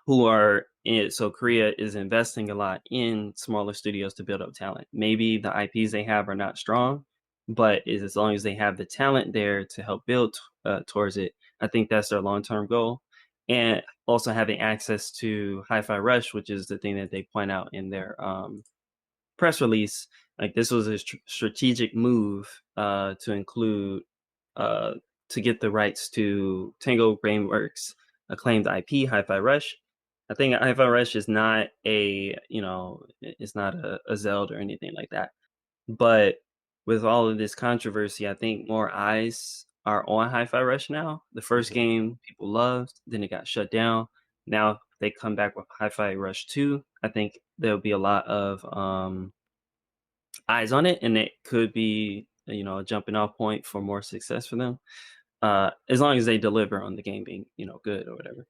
Speaker 3: who are in, so Korea is investing a lot in smaller studios to build up talent. Maybe the IPs they have are not strong, but as long as they have the talent there to help build towards it, I think that's their long-term goal. And also having access to Hi-Fi Rush, which is the thing that they point out in their press release. Like this was a strategic move to include to get the rights to Tango Gameworks acclaimed IP, Hi-Fi Rush. I think Hi-Fi Rush is not it's not a Zelda or anything like that. But with all of this controversy, I think more eyes are on Hi-Fi Rush now. The first game people loved, then it got shut down. Now they come back with Hi-Fi Rush 2. I think there'll be a lot of eyes on it, and it could be a jumping off point for more success for them. As long as they deliver on the game being good or whatever.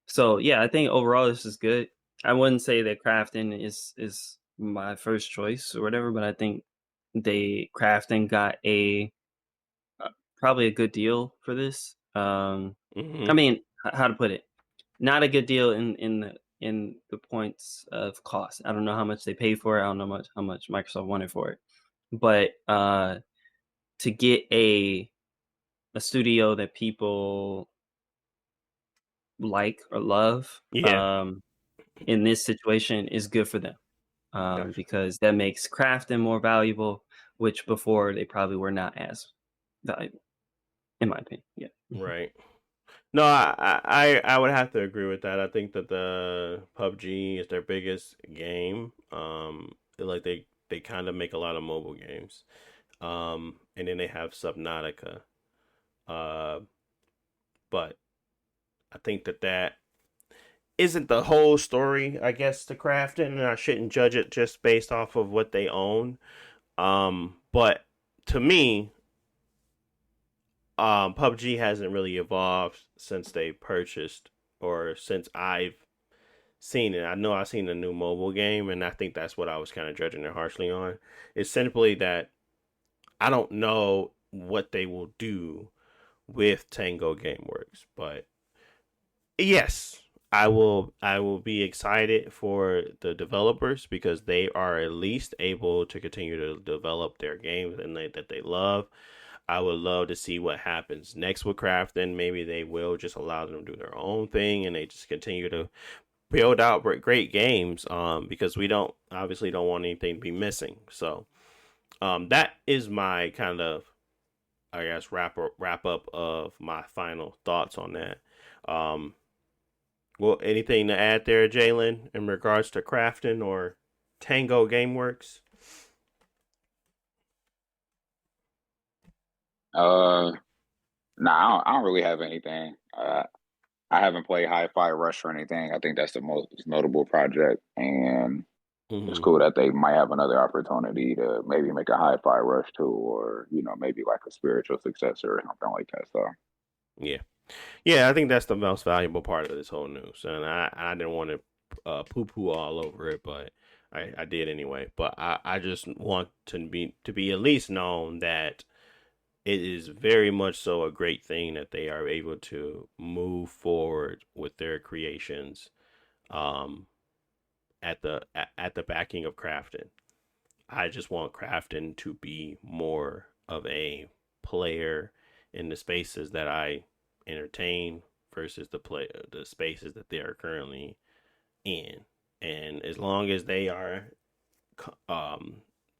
Speaker 3: So yeah, I think overall this is good. I wouldn't say that Krafton is my first choice or whatever, but I think Krafton got probably a good deal for this. I mean, how to put it? Not a good deal in the points of cost. I don't know how much they paid for it. I don't know how much Microsoft wanted for it, but to get a studio that people like or love, in this situation is good for them, because that makes Krafton more valuable, which before they probably were not as valuable, in my opinion. Yeah.
Speaker 2: Right. No, I would have to agree with that. I think that the PUBG is their biggest game. Like they kind of make a lot of mobile games. And then they have Subnautica. But I think that isn't the whole story, I guess, to Krafton, and I shouldn't judge it just based off of what they own. But to me, PUBG hasn't really evolved since they purchased, or since I've seen it. I know I've seen a new mobile game, and I think that's what I was kind of judging it harshly on. It's simply that I don't know what they will do with Tango Gameworks, but yes, I will be excited for the developers because they are at least able to continue to develop their games and that they love. I would love to see what happens next with Krafton. Maybe they will just allow them to do their own thing and they just continue to build out great games. Because we don't want anything to be missing. So, that is my kind of, I guess, wrap up of my final thoughts on that. Well, anything to add there, Jalen, in regards to Krafton or Tango Gameworks?
Speaker 4: Nah, I don't really have anything. I haven't played Hi-Fi Rush or anything. I think that's the most notable project, and it's cool that they might have another opportunity to maybe make a Hi-Fi Rush 2, or maybe like a spiritual successor or something like that. So
Speaker 2: yeah, I think that's the most valuable part of this whole news, and I didn't want to poo-poo all over it, but I did anyway. But I just want to be at least known that it is very much so a great thing that they are able to move forward with their creations, at the backing of Krafton. I just want Krafton to be more of a player in the spaces that I entertain versus the spaces that they are currently in. And as long as they are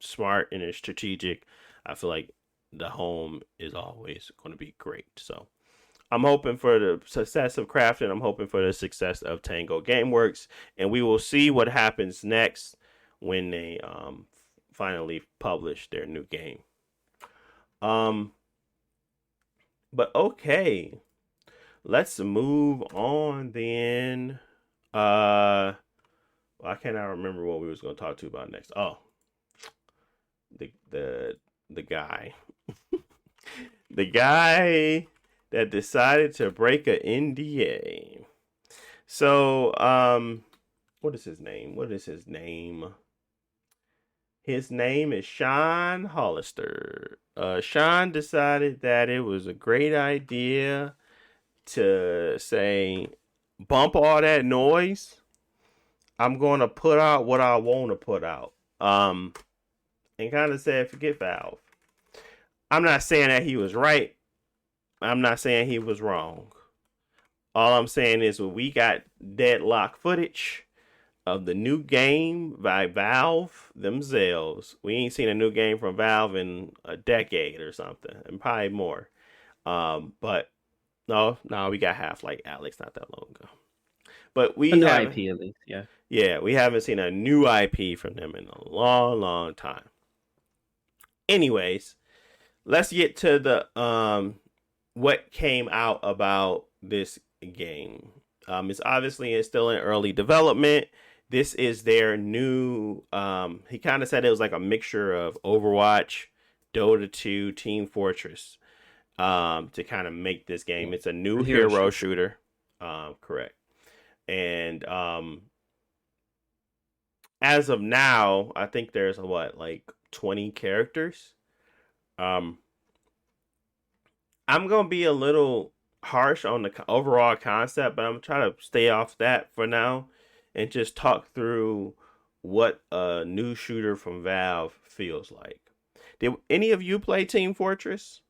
Speaker 2: smart and strategic, I feel like the home is always going to be great. So I'm hoping for the success of Krafton. I'm hoping for the success of Tango Gameworks, and we will see what happens next when they finally publish their new game. But okay, let's move on then. I cannot remember what we was going to talk to about next. Oh, the guy, the guy that decided to break an NDA. So, what is his name? His name is Sean Hollister. Sean decided that it was a great idea to say, bump all that noise. I'm going to put out what I want to put out. And kind of said, forget Valve. I'm not saying that he was right. I'm not saying he was wrong. All I'm saying is we got Deadlock footage. of the new game by Valve themselves. We ain't seen a new game from Valve in a decade or something, and probably more. But no, we got Half-Life Alex not that long ago. But we
Speaker 3: A new
Speaker 2: haven't,
Speaker 3: IP at least, yeah.
Speaker 2: yeah, we haven't seen a new IP from them in a long, long time. Anyways, let's get to the what came out about this game. It's still in early development. This is their new. He kind of said it was like a mixture of Overwatch, Dota 2, Team Fortress, to kind of make this game. It's a new hero shooter. Correct. And as of now, I think there's like 20 characters. I'm gonna be a little harsh on the overall concept, but I'm trying to stay off that for now and just talk through what a new shooter from Valve feels like. Did any of you play Team Fortress?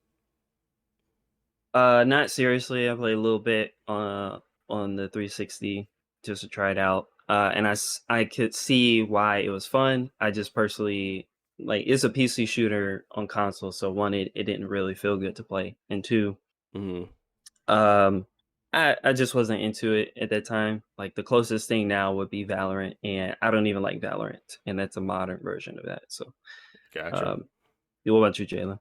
Speaker 3: Not seriously. I played a little bit on the 360 just to try it out. And I could see why it was fun. I just personally it's a PC shooter on console, so one, it didn't really feel good to play, and two, I just wasn't into it at that time. Like the closest thing now would be Valorant, and I don't even like Valorant, and that's a modern version of that. So,
Speaker 2: gotcha.
Speaker 3: What about you, Jalen?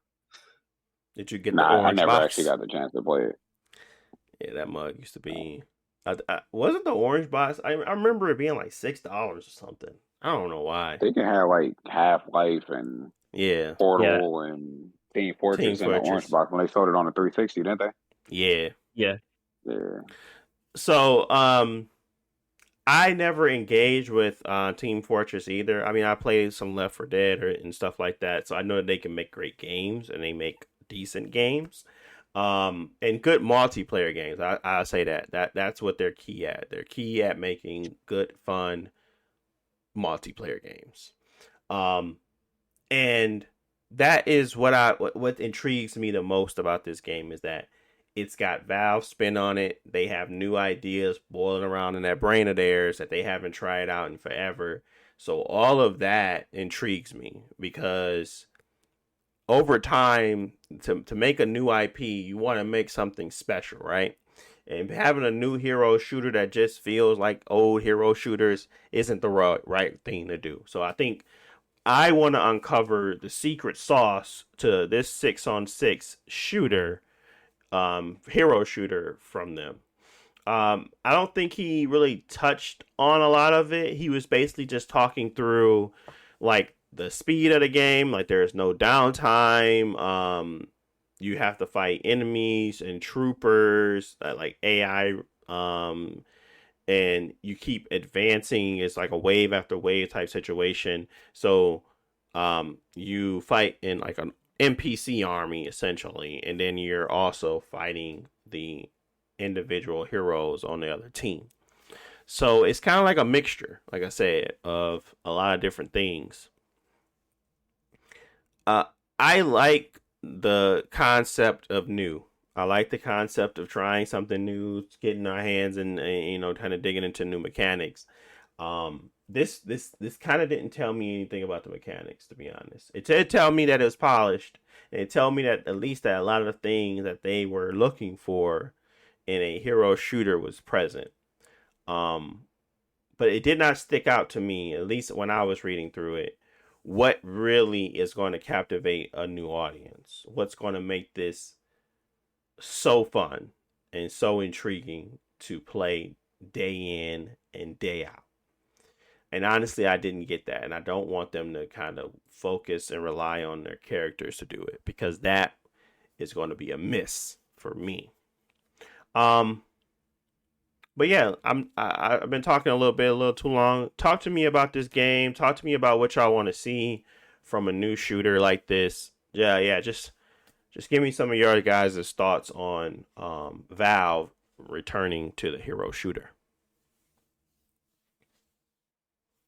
Speaker 2: Did you get the orange
Speaker 4: I never
Speaker 2: box?
Speaker 4: actually got the chance to play it.
Speaker 2: Yeah, that mug used to be. Wasn't the orange box? I remember it being like $6 or something. I don't know why.
Speaker 4: They can have like Half-Life and Portal and Team Fortress in the orange box when they sold it on the 360, didn't they?
Speaker 2: Yeah.
Speaker 3: Yeah.
Speaker 2: So, I never engaged with Team Fortress either. I mean, I played some Left 4 Dead and stuff like that, so I know that they can make great games and they make decent games, and good multiplayer games. I say that's what they're key at. They're key at making good, fun multiplayer games, and that is what intrigues me the most about this game is that it's got Valve spin on it. They have new ideas boiling around in that brain of theirs that they haven't tried out in forever. So all of that intrigues me because over time, to make a new IP, you want to make something special, right? And having a new hero shooter that just feels like old hero shooters isn't the right thing to do. So I think I want to uncover the secret sauce to this 6-on-6 shooter, hero shooter from them. I don't think he really touched on a lot of it. He was basically just talking through like the speed of the game, like there's no downtime. You have to fight enemies and troopers, like AI, and you keep advancing. It's like a wave after wave type situation. So you fight in like an NPC army essentially, and then you're also fighting the individual heroes on the other team. So it's kind of like a mixture, like I said, of a lot of different things. I like the concept of new. I like the concept of trying something new, getting our hands and kind of digging into new mechanics. This kind of didn't tell me anything about the mechanics, to be honest. It did tell me that it was polished, and it told me that at least that a lot of the things that they were looking for in a hero shooter was present. But it did not stick out to me, at least when I was reading through it, what really is going to captivate a new audience. What's going to make this so fun and so intriguing to play day in and day out. And honestly, I didn't get that. And I don't want them to kind of focus and rely on their characters to do it, because that is going to be a miss for me. But yeah, I've been talking a little too long. Talk to me about this game. Talk to me about what y'all want to see from a new shooter like this. Yeah, just give me some of your guys' thoughts on Valve returning to the hero shooter.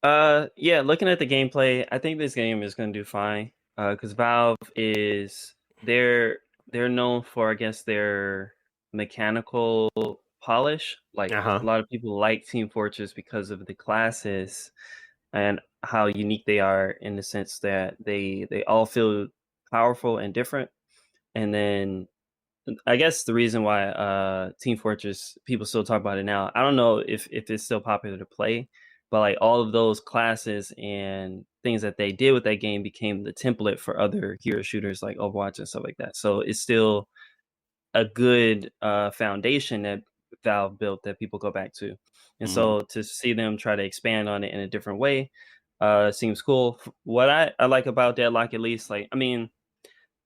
Speaker 3: Yeah, looking at the gameplay, I think this game is going to do fine. Because Valve they're known for, I guess, their mechanical polish. Like
Speaker 2: Uh-huh.
Speaker 3: a lot of people like Team Fortress because of the classes and how unique they are in the sense that they all feel powerful and different. And then I guess the reason why Team Fortress people still talk about it now, I don't know if it's still popular to play, but like all of those classes and things that they did with that game became the template for other hero shooters like Overwatch and stuff like that. So it's still a good foundation that Valve built that people go back to. And so to see them try to expand on it in a different way seems cool. What I like about Deadlock, at least, like, I mean,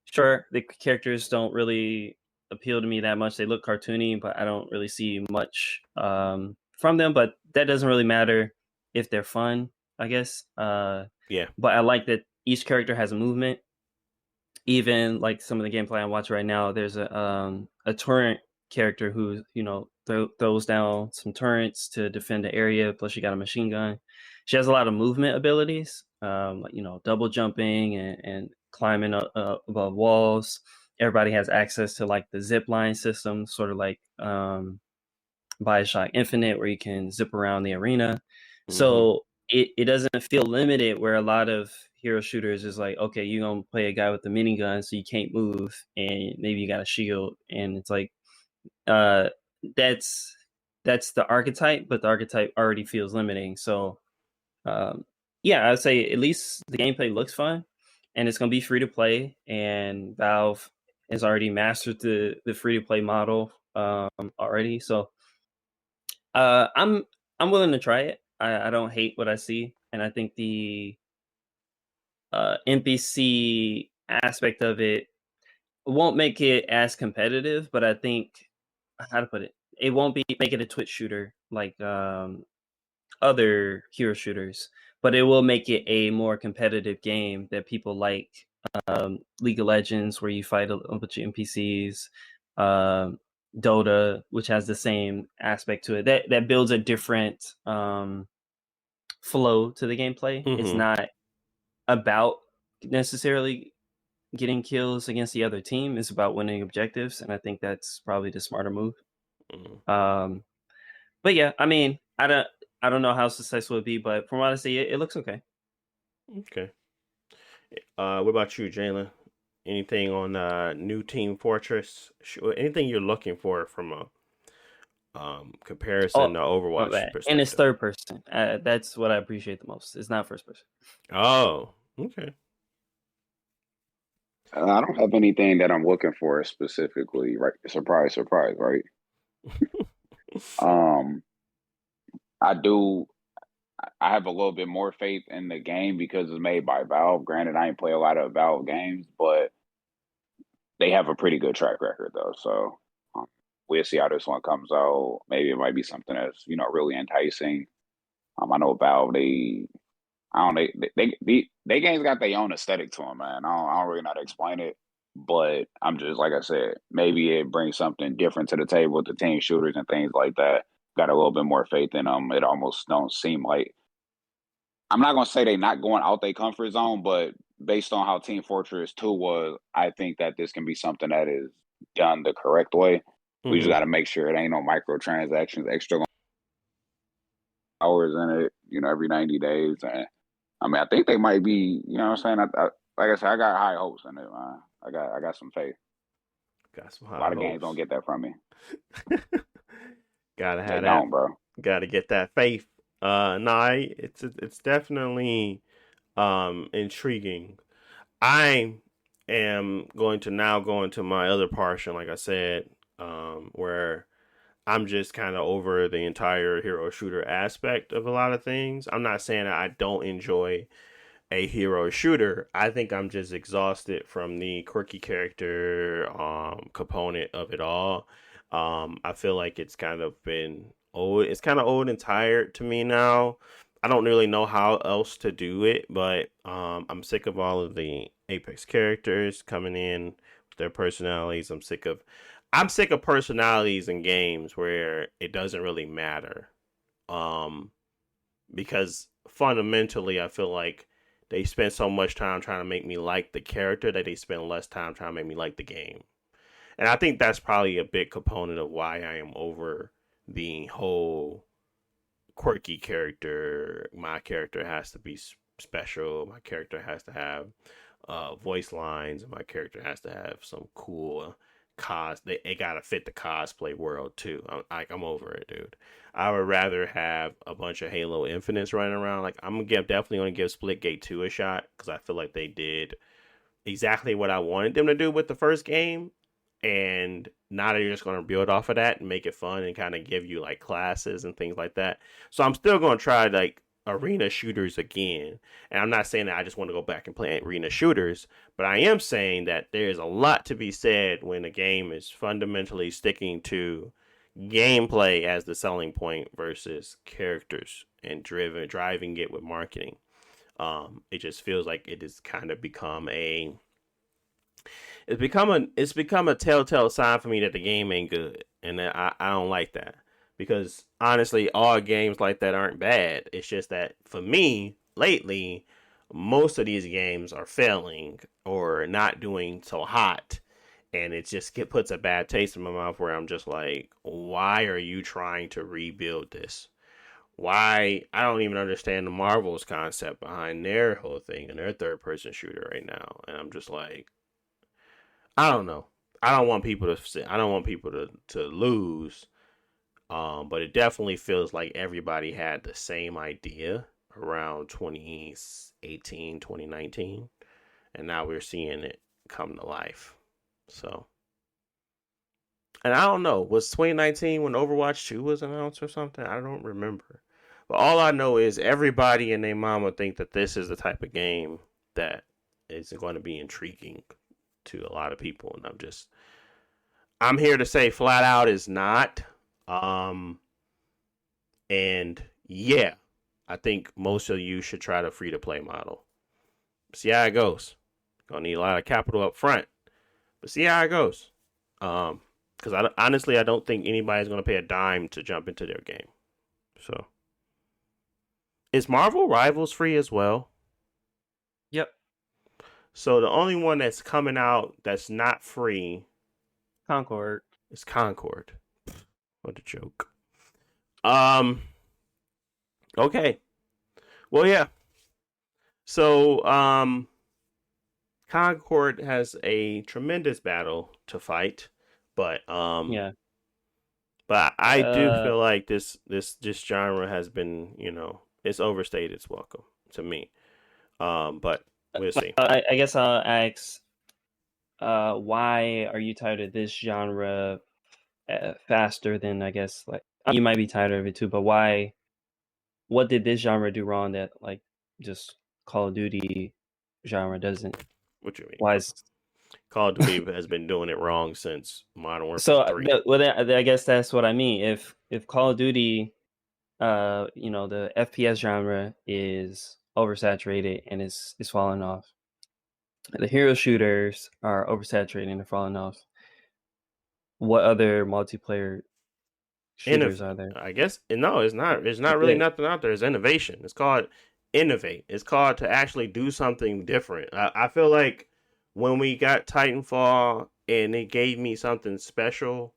Speaker 3: sure, the characters don't really appeal to me that much. They look cartoony, but I don't really see much from them. But that doesn't really matter if they're fun, I guess.
Speaker 2: Yeah.
Speaker 3: But I like that each character has a movement. Even like some of the gameplay I'm watching right now, there's a turret character who throws down some turrets to defend the area. Plus, she got a machine gun. She has a lot of movement abilities, like double jumping and climbing above walls. Everybody has access to like the zip line system, sort of like Bioshock Infinite, where you can zip around the arena. So it doesn't feel limited where a lot of hero shooters is like, okay, you're gonna play a guy with a minigun, so you can't move, and maybe you got a shield, and it's like uh that's the archetype, but the archetype already feels limiting. So yeah, I'd say at least the gameplay looks fun, and it's gonna be free to play, and Valve has already mastered the free to play model already. So I'm willing to try it. I don't hate what I see, and I think the NPC aspect of it won't make it as competitive, but I think how to put it, it won't be make it a Twitch shooter like other hero shooters, but it will make it a more competitive game that people like. League of Legends, where you fight a bunch of NPCs, Dota, which has the same aspect to it. That builds a different flow to the gameplay. It's not about necessarily getting kills against the other team. It's about winning objectives, and I think that's probably the smarter move. But yeah, I mean, I don't know how successful it would be, but from what I see, it looks okay.
Speaker 2: Okay. What about you, Jalen? Anything on new Team Fortress? Anything you're looking for from a comparison to Overwatch perspective?
Speaker 3: And it's third person. That's what I appreciate the most. It's not first person.
Speaker 2: Oh, okay.
Speaker 4: I don't have anything that I'm looking for specifically, right? Surprise, surprise, right? I have a little bit more faith in the game because it's made by Valve. Granted, I ain't play a lot of Valve games, but they have a pretty good track record though. So we'll see how this one comes out. Maybe it might be something that's really enticing. I know Valve. They games got their own aesthetic to them, man. I don't really know how to explain it, but I'm just like I said, maybe it brings something different to the table with the team shooters and things like that. Got a little bit more faith in them. It almost don't seem like, I'm not gonna say they not going out their comfort zone, but based on how Team Fortress 2 was, I think that this can be something that is done the correct way. We just got to make sure it ain't no microtransactions, extra hours in it, every 90 days. And I mean, I think they might be, you know what I'm saying? Like I said, I got high hopes in it, man. I got some faith.
Speaker 2: Got some high
Speaker 4: A lot
Speaker 2: hopes.
Speaker 4: of games don't get that from me.
Speaker 2: Gotta have
Speaker 4: they
Speaker 2: that,
Speaker 4: don't, bro.
Speaker 2: Gotta get that faith. It's definitely intriguing. I am going to now go into my other portion, like I said, where I'm just kind of over the entire hero shooter aspect of a lot of things. I'm not saying that I don't enjoy a hero shooter. I think I'm just exhausted from the quirky character component of it all. I feel like it's kind of been old. It's kind of old and tired to me now. I don't really know how else to do it, but I'm sick of all of the Apex characters coming in with their personalities. I'm sick of personalities in games where it doesn't really matter. Because fundamentally I feel like they spend so much time trying to make me like the character that they spend less time trying to make me like the game. And I think that's probably a big component of why I am over the whole quirky character. My character has to be special. My character has to have voice lines, and my character has to have some cool They gotta fit the cosplay world too. I'm over it, dude. I would rather have a bunch of Halo Infinites running around. Like definitely gonna give Splitgate 2 a shot because I feel like they did exactly what I wanted them to do with the first game, and now they're just going to build off of that and make it fun and kind of give you like classes and things like that. So I'm still going to try like arena shooters again, and I'm not saying that I just want to go back and play arena shooters, but I am saying that there's a lot to be said when a game is fundamentally sticking to gameplay as the selling point versus characters and driving it with marketing. It just feels like it has kind of become it's become a telltale sign for me that the game ain't good, and I don't like that, because honestly, all games like that aren't bad. It's just that for me lately, most of these games are failing or not doing so hot, and it just puts a bad taste in my mouth where I'm just like, why are you trying to rebuild this? Why? I don't even understand the Marvel's concept behind their whole thing and their third person shooter right now. And I'm just like, I don't know. I don't want people to lose. But it definitely feels like everybody had the same idea around 2018, 2019, and now we're seeing it come to life. So, and I don't know, was 2019 when Overwatch 2 was announced or something? I don't remember. But all I know is everybody and their mama think that this is the type of game that is going to be intriguing to a lot of people. And I'm here to say flat out is not. And yeah, I think most of you should try the free to play model. See how it goes. Gonna need a lot of capital up front, but see how it goes. Because honestly, I don't think anybody's gonna pay a dime to jump into their game. So, is Marvel Rivals free as well?
Speaker 3: Yep.
Speaker 2: So the only one that's coming out that's not free,
Speaker 3: Concord,
Speaker 2: is Concord. What a joke. Okay. Well, yeah. So, Concord has a tremendous battle to fight, but
Speaker 3: yeah.
Speaker 2: But I do feel like this genre has been, it's overstayed its welcome to me. But we'll see.
Speaker 3: I guess I'll ask, why are you tired of this genre faster than, I guess, like, you might be tired of it too, but why? What did this genre do wrong that like just Call of Duty genre doesn't?
Speaker 2: What you mean?
Speaker 3: Why is
Speaker 2: Call of Duty has been doing it wrong since Modern Warfare 3.
Speaker 3: I guess that's what I mean. If Call of Duty, the FPS genre is oversaturated and is falling off, the hero shooters are oversaturated and falling off, what other multiplayer shooters are there?
Speaker 2: I guess no, it's not. There's not really nothing out there. It's innovation. It's called innovate. It's called to actually do something different. I feel like when we got Titanfall and it gave me something special.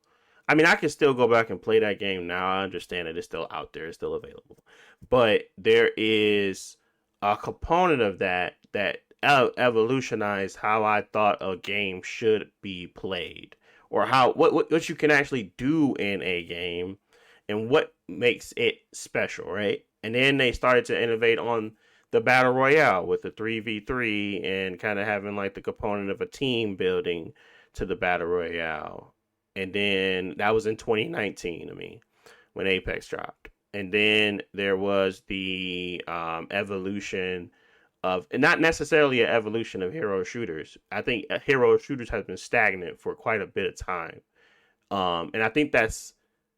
Speaker 2: I mean, I can still go back and play that game now. I understand that it's still out there. It's still available. But there is a component of that evolutionized how I thought a game should be played, or how what you can actually do in a game and what makes it special, right? And then they started to innovate on the battle royale with the 3v3 and kind of having like the component of a team building to the battle royale. And then that was in 2019, when Apex dropped. And then there was the evolution of, and not necessarily an evolution of hero shooters. I think hero shooters has been stagnant for quite a bit of time. And I think that's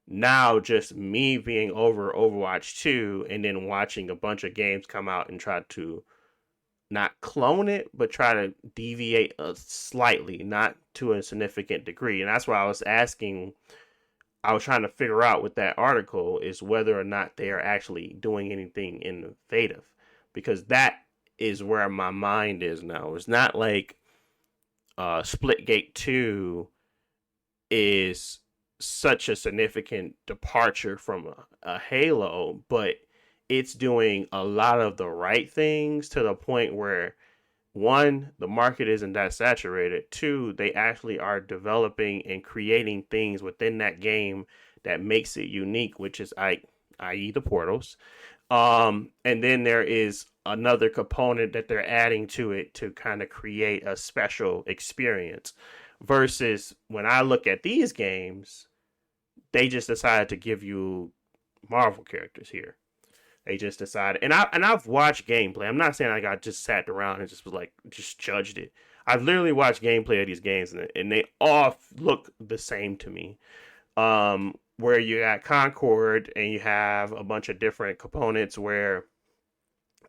Speaker 2: now just me being over Overwatch 2 and then watching a bunch of games come out and try to not clone it, but try to deviate slightly, not to a significant degree. And that's why I was trying to figure out with that article is whether or not they are actually doing anything innovative, because that is where my mind is now. It's not like Splitgate 2 is such a significant departure from a Halo, but it's doing a lot of the right things to the point where one, the market isn't that saturated. Two, they actually are developing and creating things within that game that makes it unique, which is i.e. the portals. And then there is another component that they're adding to it to kind of create a special experience. Versus when I look at these games, they just decided to give you Marvel characters here. They just decided, and I've watched gameplay. I'm not saying like I just sat around and just was like just judged it. I've literally watched gameplay of these games, and they all look the same to me. Where you got Concord and you have a bunch of different components where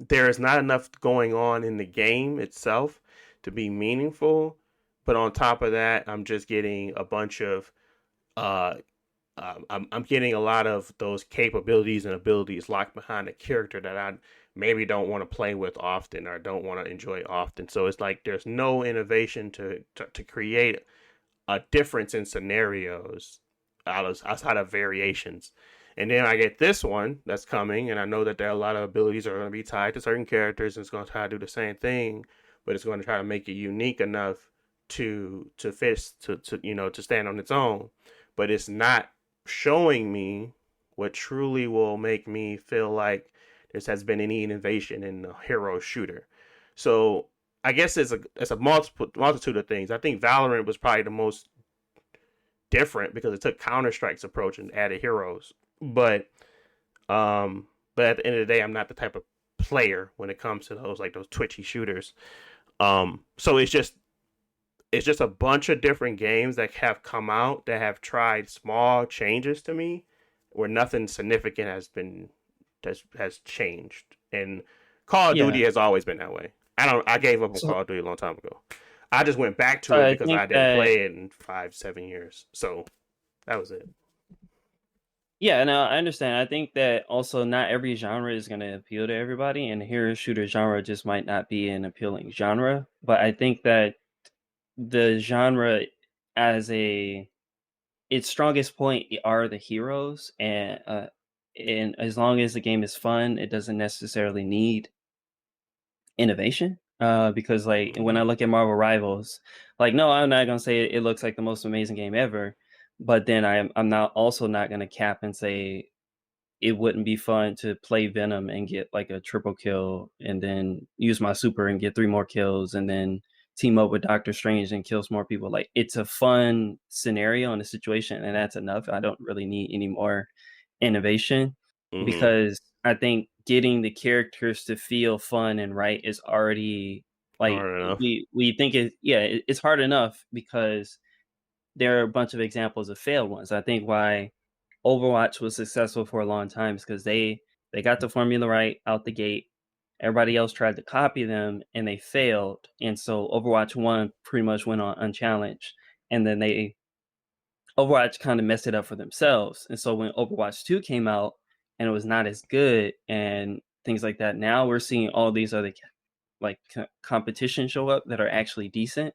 Speaker 2: there is not enough going on in the game itself to be meaningful. But on top of that, I'm just getting a bunch of uh, I'm getting a lot of those capabilities and abilities locked behind a character that I maybe don't want to play with often or don't want to enjoy often. So it's like there's no innovation to create a difference in scenarios outside of variations. And then I get this one that's coming, and I know that there are a lot of abilities that are going to be tied to certain characters, and it's going to try to do the same thing, but it's going to try to make it unique enough to fit to stand on its own. But it's not showing me what truly will make me feel like there has been any innovation in the hero shooter. So I guess it's a multitude of things. I think Valorant was probably the most different because it took Counter Strike's approach and added heroes. But but at the end of the day, I'm not the type of player when it comes to those twitchy shooters. So it's just a bunch of different games that have come out that have tried small changes to me where nothing significant has changed. And Call of Duty has always been that way. I gave up on Call of Duty a long time ago. I just went back to it because I didn't play it in 5-7 years. So that was it.
Speaker 3: Yeah, no, I understand. I think that also not every genre is going to appeal to everybody, and hero shooter genre just might not be an appealing genre. But I think that the genre as its strongest point are the heroes, and as long as the game is fun, it doesn't necessarily need innovation. Because like when I look at Marvel Rivals, like no, I'm not gonna say it looks like the most amazing game ever, but then I'm not gonna cap and say it wouldn't be fun to play Venom and get like a triple kill and then use my super and get 3 more kills and then team up with Doctor Strange and kill some more people. Like it's a fun scenario and a situation, and that's enough. I don't really need any more innovation because I think getting the characters to feel fun and right is already like we think it's hard enough because there are a bunch of examples of failed ones. I think why Overwatch was successful for a long time is because they got the formula right out the gate. Everybody else tried to copy them and they failed. And so Overwatch 1 pretty much went on unchallenged. And then Overwatch kind of messed it up for themselves. And so when Overwatch 2 came out and it was not as good and things like that, now we're seeing all these other like competition show up that are actually decent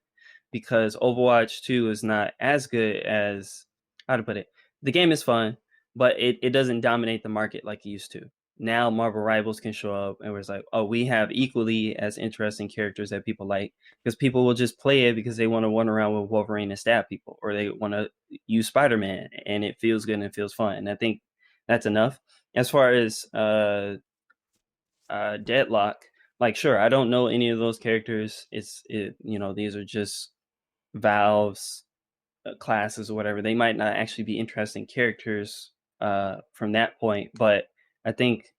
Speaker 3: because Overwatch 2 is not as good as, how to put it, the game is fun, but it doesn't dominate the market like it used to. Now Marvel Rivals can show up and it's like, oh, we have equally as interesting characters that people like because people will just play it because they want to run around with Wolverine and stab people, or they want to use Spider-Man and it feels good and it feels fun. And I think that's enough. As far as Deadlock, like sure, I don't know any of those characters. These are just Valve's classes or whatever. They might not actually be interesting characters from that point, but I think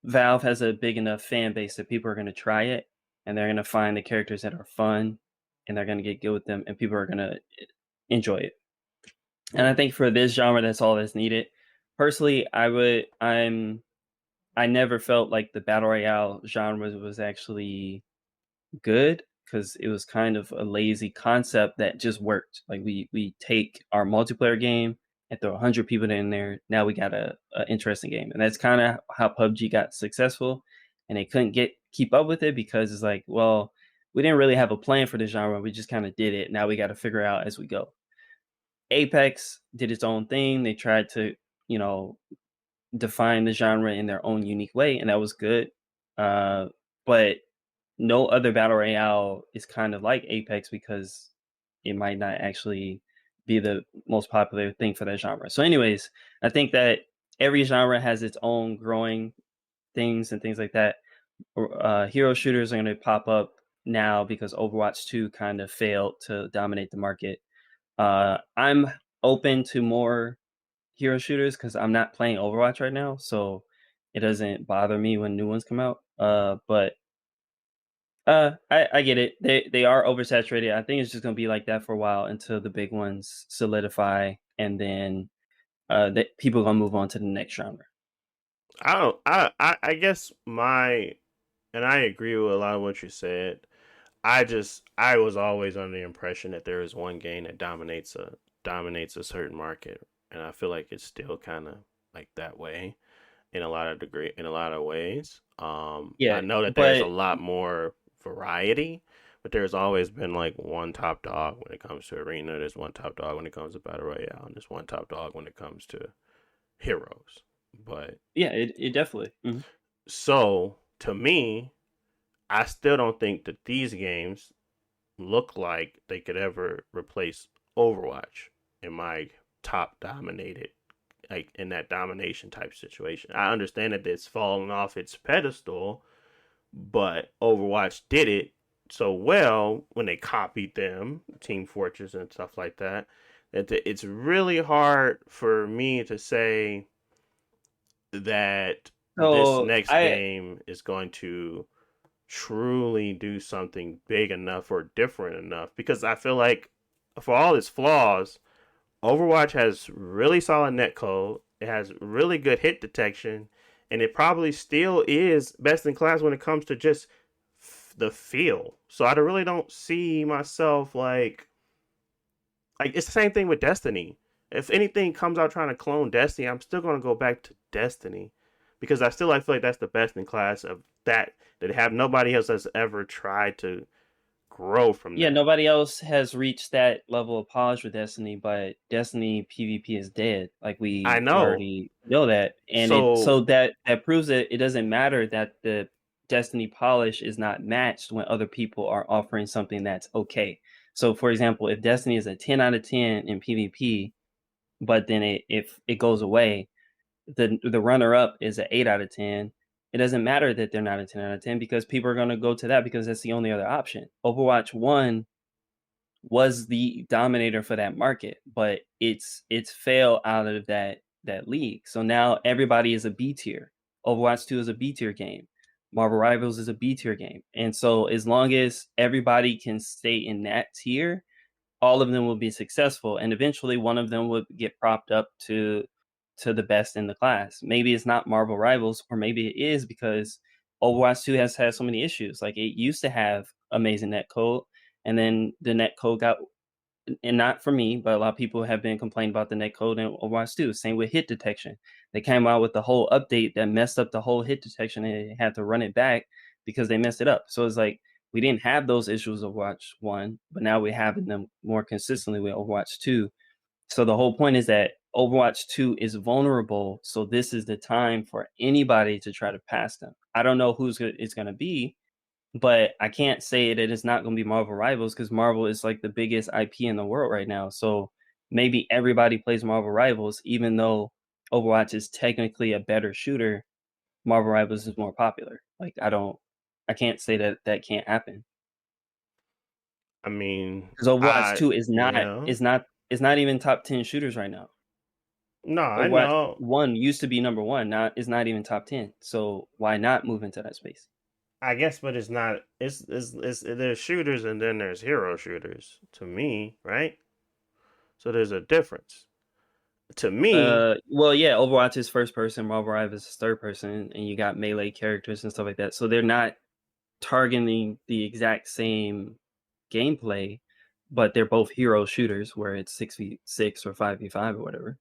Speaker 3: Valve has a big enough fan base that people are going to try it and they're going to find the characters that are fun and they're going to get good with them and people are going to enjoy it. And I think for this genre, that's all that's needed. Personally, I never felt like the battle royale genre was actually good because it was kind of a lazy concept that just worked. Like we take our multiplayer game and throw 100 people in there. Now we got a interesting game, and that's kind of how PUBG got successful. And they couldn't keep up with it because it's like, well, we didn't really have a plan for the genre. We just kind of did it. Now we got to figure out as we go. Apex did its own thing. They tried to, you know, define the genre in their own unique way, and that was good. But no other battle royale is kind of like Apex because it might not actually be the most popular thing for that genre. So, anyways, I think that every genre has its own growing things and things like that. Hero shooters are going to pop up now because Overwatch 2 kind of failed to dominate the market. I'm open to more hero shooters because I'm not playing Overwatch right now, so it doesn't bother me when new ones come out. But I get it. They are oversaturated. I think it's just gonna be like that for a while until the big ones solidify, and then that people are gonna move on to the next genre.
Speaker 2: I don't. I guess and I agree with a lot of what you said. I was always under the impression that there is one game that dominates a certain market, and I feel like it's still kind of like that way in a lot of ways. I
Speaker 3: Yeah,
Speaker 2: know that there's a
Speaker 3: but
Speaker 2: lot more variety, but there's always been like one top dog when it comes to arena. There's one top dog when it comes to battle royale, and there's one top dog when it comes to heroes. But
Speaker 3: yeah, it definitely.
Speaker 2: so to me, I still don't think that these games look like they could ever replace Overwatch in my top dominated, like in that domination type situation. I understand that it's fallen off its pedestal, but Overwatch did it so well when they copied them, Team Fortress and stuff like that, that it's really hard for me to say that this
Speaker 3: So
Speaker 2: next
Speaker 3: I
Speaker 2: game is going to truly do something big enough or different enough, because I feel like for all its flaws, Overwatch has really solid netcode. It has really good hit detection, and it probably still is best in class when it comes to just the feel. So I really don't see myself like it's the same thing with Destiny. If anything comes out trying to clone Destiny, I'm still gonna go back to Destiny because I feel like that's the best in class of that have nobody else has ever tried to grow from
Speaker 3: Yeah,
Speaker 2: that.
Speaker 3: nobody else has reached that level of polish with Destiny, but Destiny PvP is dead. Like
Speaker 2: I
Speaker 3: we
Speaker 2: know.
Speaker 3: already know that, and
Speaker 2: So
Speaker 3: that proves that it doesn't matter that the Destiny polish is not matched when other people are offering something that's okay. So, for example, if Destiny is a 10 out of 10 in PvP, but then if it goes away, the runner up is an 8 out of 10. It doesn't matter that they're not a 10 out of 10 because people are going to go to that because that's the only other option. Overwatch 1 was the dominator for that market, but it's fell out of that league. So now everybody is a B tier. Overwatch 2 is a B tier game. Marvel Rivals is a B tier game. And so as long as everybody can stay in that tier, all of them will be successful, and eventually one of them will get propped up to the best in the class. Maybe it's not Marvel Rivals, or maybe it is because Overwatch 2 has had so many issues. Like it used to have amazing net code, and then the net code got, and not for me, but a lot of people have been complaining about the net code in Overwatch 2. Same with hit detection. They came out with the whole update that messed up the whole hit detection, and they had to run it back because they messed it up. So it's like we didn't have those issues of Overwatch 1, but now we're having them more consistently with Overwatch 2. So the whole point is that Overwatch 2 is vulnerable. So this is the time for anybody to try to pass them. I don't know who's it's going to be, but I can't say that it's not going to be Marvel Rivals because Marvel is like the biggest IP in the world right now. So maybe everybody plays Marvel Rivals, even though Overwatch is technically a better shooter. Marvel Rivals is more popular. Like I can't say that that can't happen
Speaker 2: I mean,
Speaker 3: because Overwatch
Speaker 2: I
Speaker 3: 2 is not
Speaker 2: yeah.
Speaker 3: is not is not even top 10 shooters right now.
Speaker 2: No, I
Speaker 3: Overwatch
Speaker 2: know.
Speaker 3: 1 used to be number 1, now is not even top 10. So why not move into that space?
Speaker 2: I guess, but it's not. It's there's shooters and then there's hero shooters. To me, right? So there's a difference. To me,
Speaker 3: Well, yeah, Overwatch is first person, Marvel Rivals is third person, and you got melee characters and stuff like that. So they're not targeting the exact same gameplay, but they're both hero shooters where it's 6v6 or 5v5 or whatever.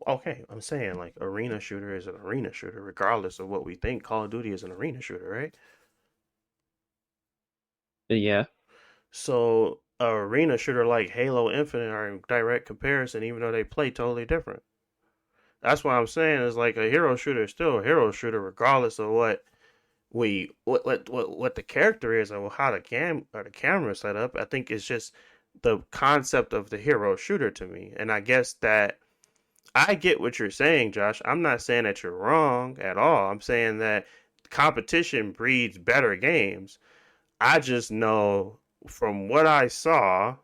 Speaker 2: okay, I'm saying like arena shooter is an arena shooter, regardless of what we think. Call of Duty is an arena shooter, right?
Speaker 3: But yeah.
Speaker 2: So a arena shooter like Halo Infinite are in direct comparison, even though they play totally different. That's what I'm saying. Is like a hero shooter is still a hero shooter, regardless of what the character is or how the camera is set up. I think it's just the concept of the hero shooter to me, and I guess that I get what you're saying, Josh. I'm not saying that you're wrong at all. I'm saying that competition breeds better games. I just know from what I saw,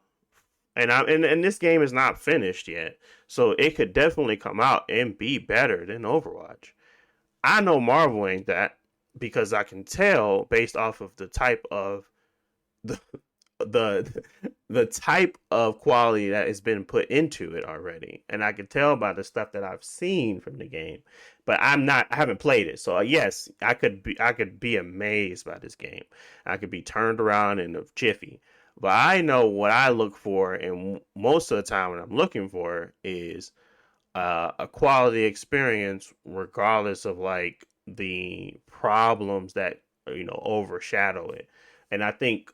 Speaker 2: and this game is not finished yet, so it could definitely come out and be better than Overwatch. I know Marvel ain't that because I can tell based off of the type of the the the type of quality that has been put into it already, and I can tell by the stuff that I've seen from the game. But I haven't played it, so yes, I could be amazed by this game. I could be turned around in a jiffy. But I know what I look for, and most of the time, what I'm looking for is a quality experience, regardless of like the problems that overshadow it. And I think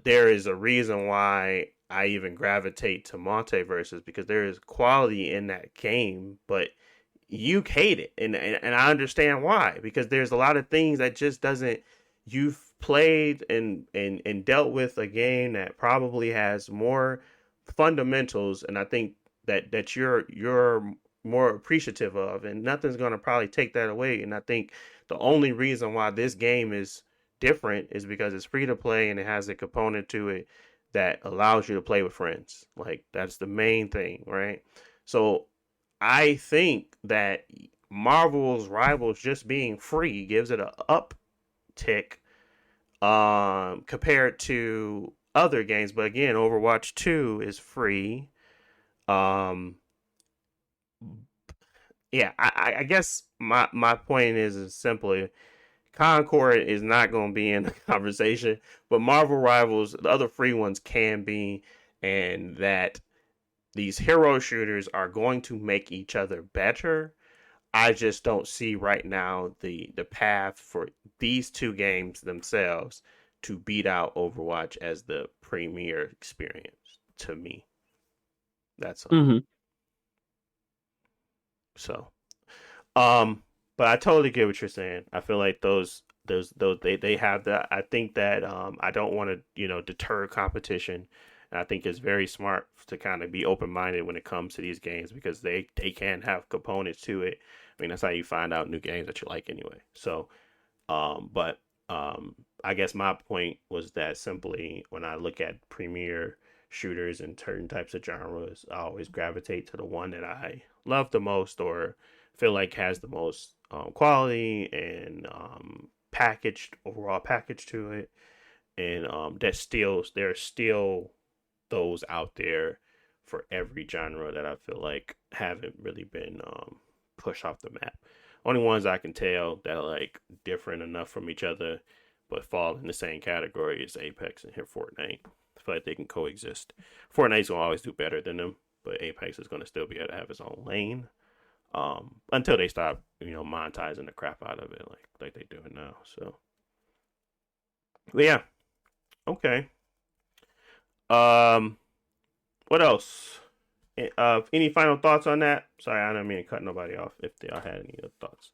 Speaker 2: there is a reason why I even gravitate to multiverses because there is quality in that game, but you hate it, and I understand why because there's a lot of things that just doesn't. You've played and dealt with a game that probably has more fundamentals, and I think that you're more appreciative of, and nothing's gonna probably take that away. And I think the only reason why this game is different is because it's free to play and it has a component to it that allows you to play with friends. Like that's the main thing, right? So I think that Marvel's Rivals just being free gives it an uptick compared to other games. But again, Overwatch 2 is free. Um yeah, I guess my point is simply Concord is not going to be in the conversation, but Marvel Rivals, the other free ones can be, and that these hero shooters are going to make each other better. I just don't see right now the path for these two games themselves to beat out Overwatch as the premier experience to me. That's all.
Speaker 3: Mm-hmm.
Speaker 2: So, but I totally get what you're saying. I feel like those they have that. I think that I don't want to deter competition. And I think it's very smart to kind of be open minded when it comes to these games because they can have components to it. I mean that's how you find out new games that you like anyway. So, but I guess my point was that simply when I look at premier shooters and certain types of genres, I always gravitate to the one that I love the most or feel like has the most quality and overall package to it, and there's still those out there for every genre that I feel like haven't really been pushed off the map. Only ones I can tell that are like different enough from each other but fall in the same category as Apex and Fortnite. I feel like they can coexist. Fortnite's gonna always do better than them, but Apex is gonna still be able to have its own lane. Until they stop, monetizing the crap out of it like they do it now. So, but yeah, okay. What else? Any final thoughts on that? Sorry, I don't mean to cut nobody off. If they all had any other thoughts.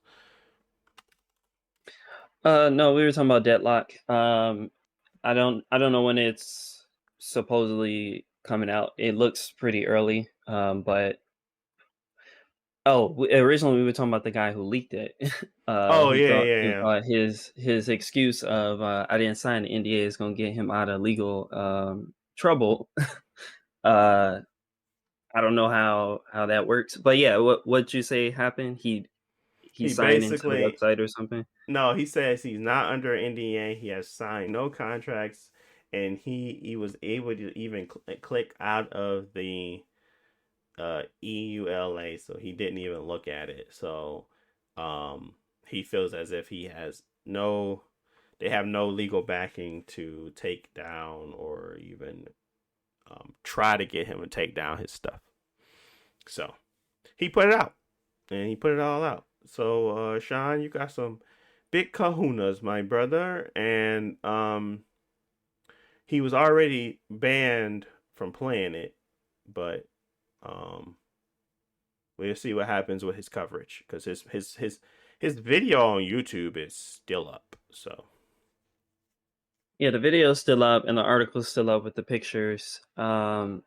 Speaker 3: No, we were talking about Deadlock. I don't know when it's supposedly coming out. It looks pretty early. But originally we were talking about the guy who leaked it.
Speaker 2: Yeah.
Speaker 3: His excuse of I didn't sign the NDA is gonna get him out of legal trouble. I don't know how that works, but yeah, what'd you say happened? He signed into the website or something?
Speaker 2: No, he says he's not under NDA. He has signed no contracts, and he was able to even click out of the EULA, so he didn't even look at it. So he feels as if they have no legal backing to take down or even try to get him to take down his stuff. So he put it out, and he put it all out. So Sean, you got some big kahunas, my brother, and he was already banned from playing it, but we'll see what happens with his coverage because his video on YouTube is still up. So
Speaker 3: Yeah, the video is still up and the article is still up with the pictures. Looking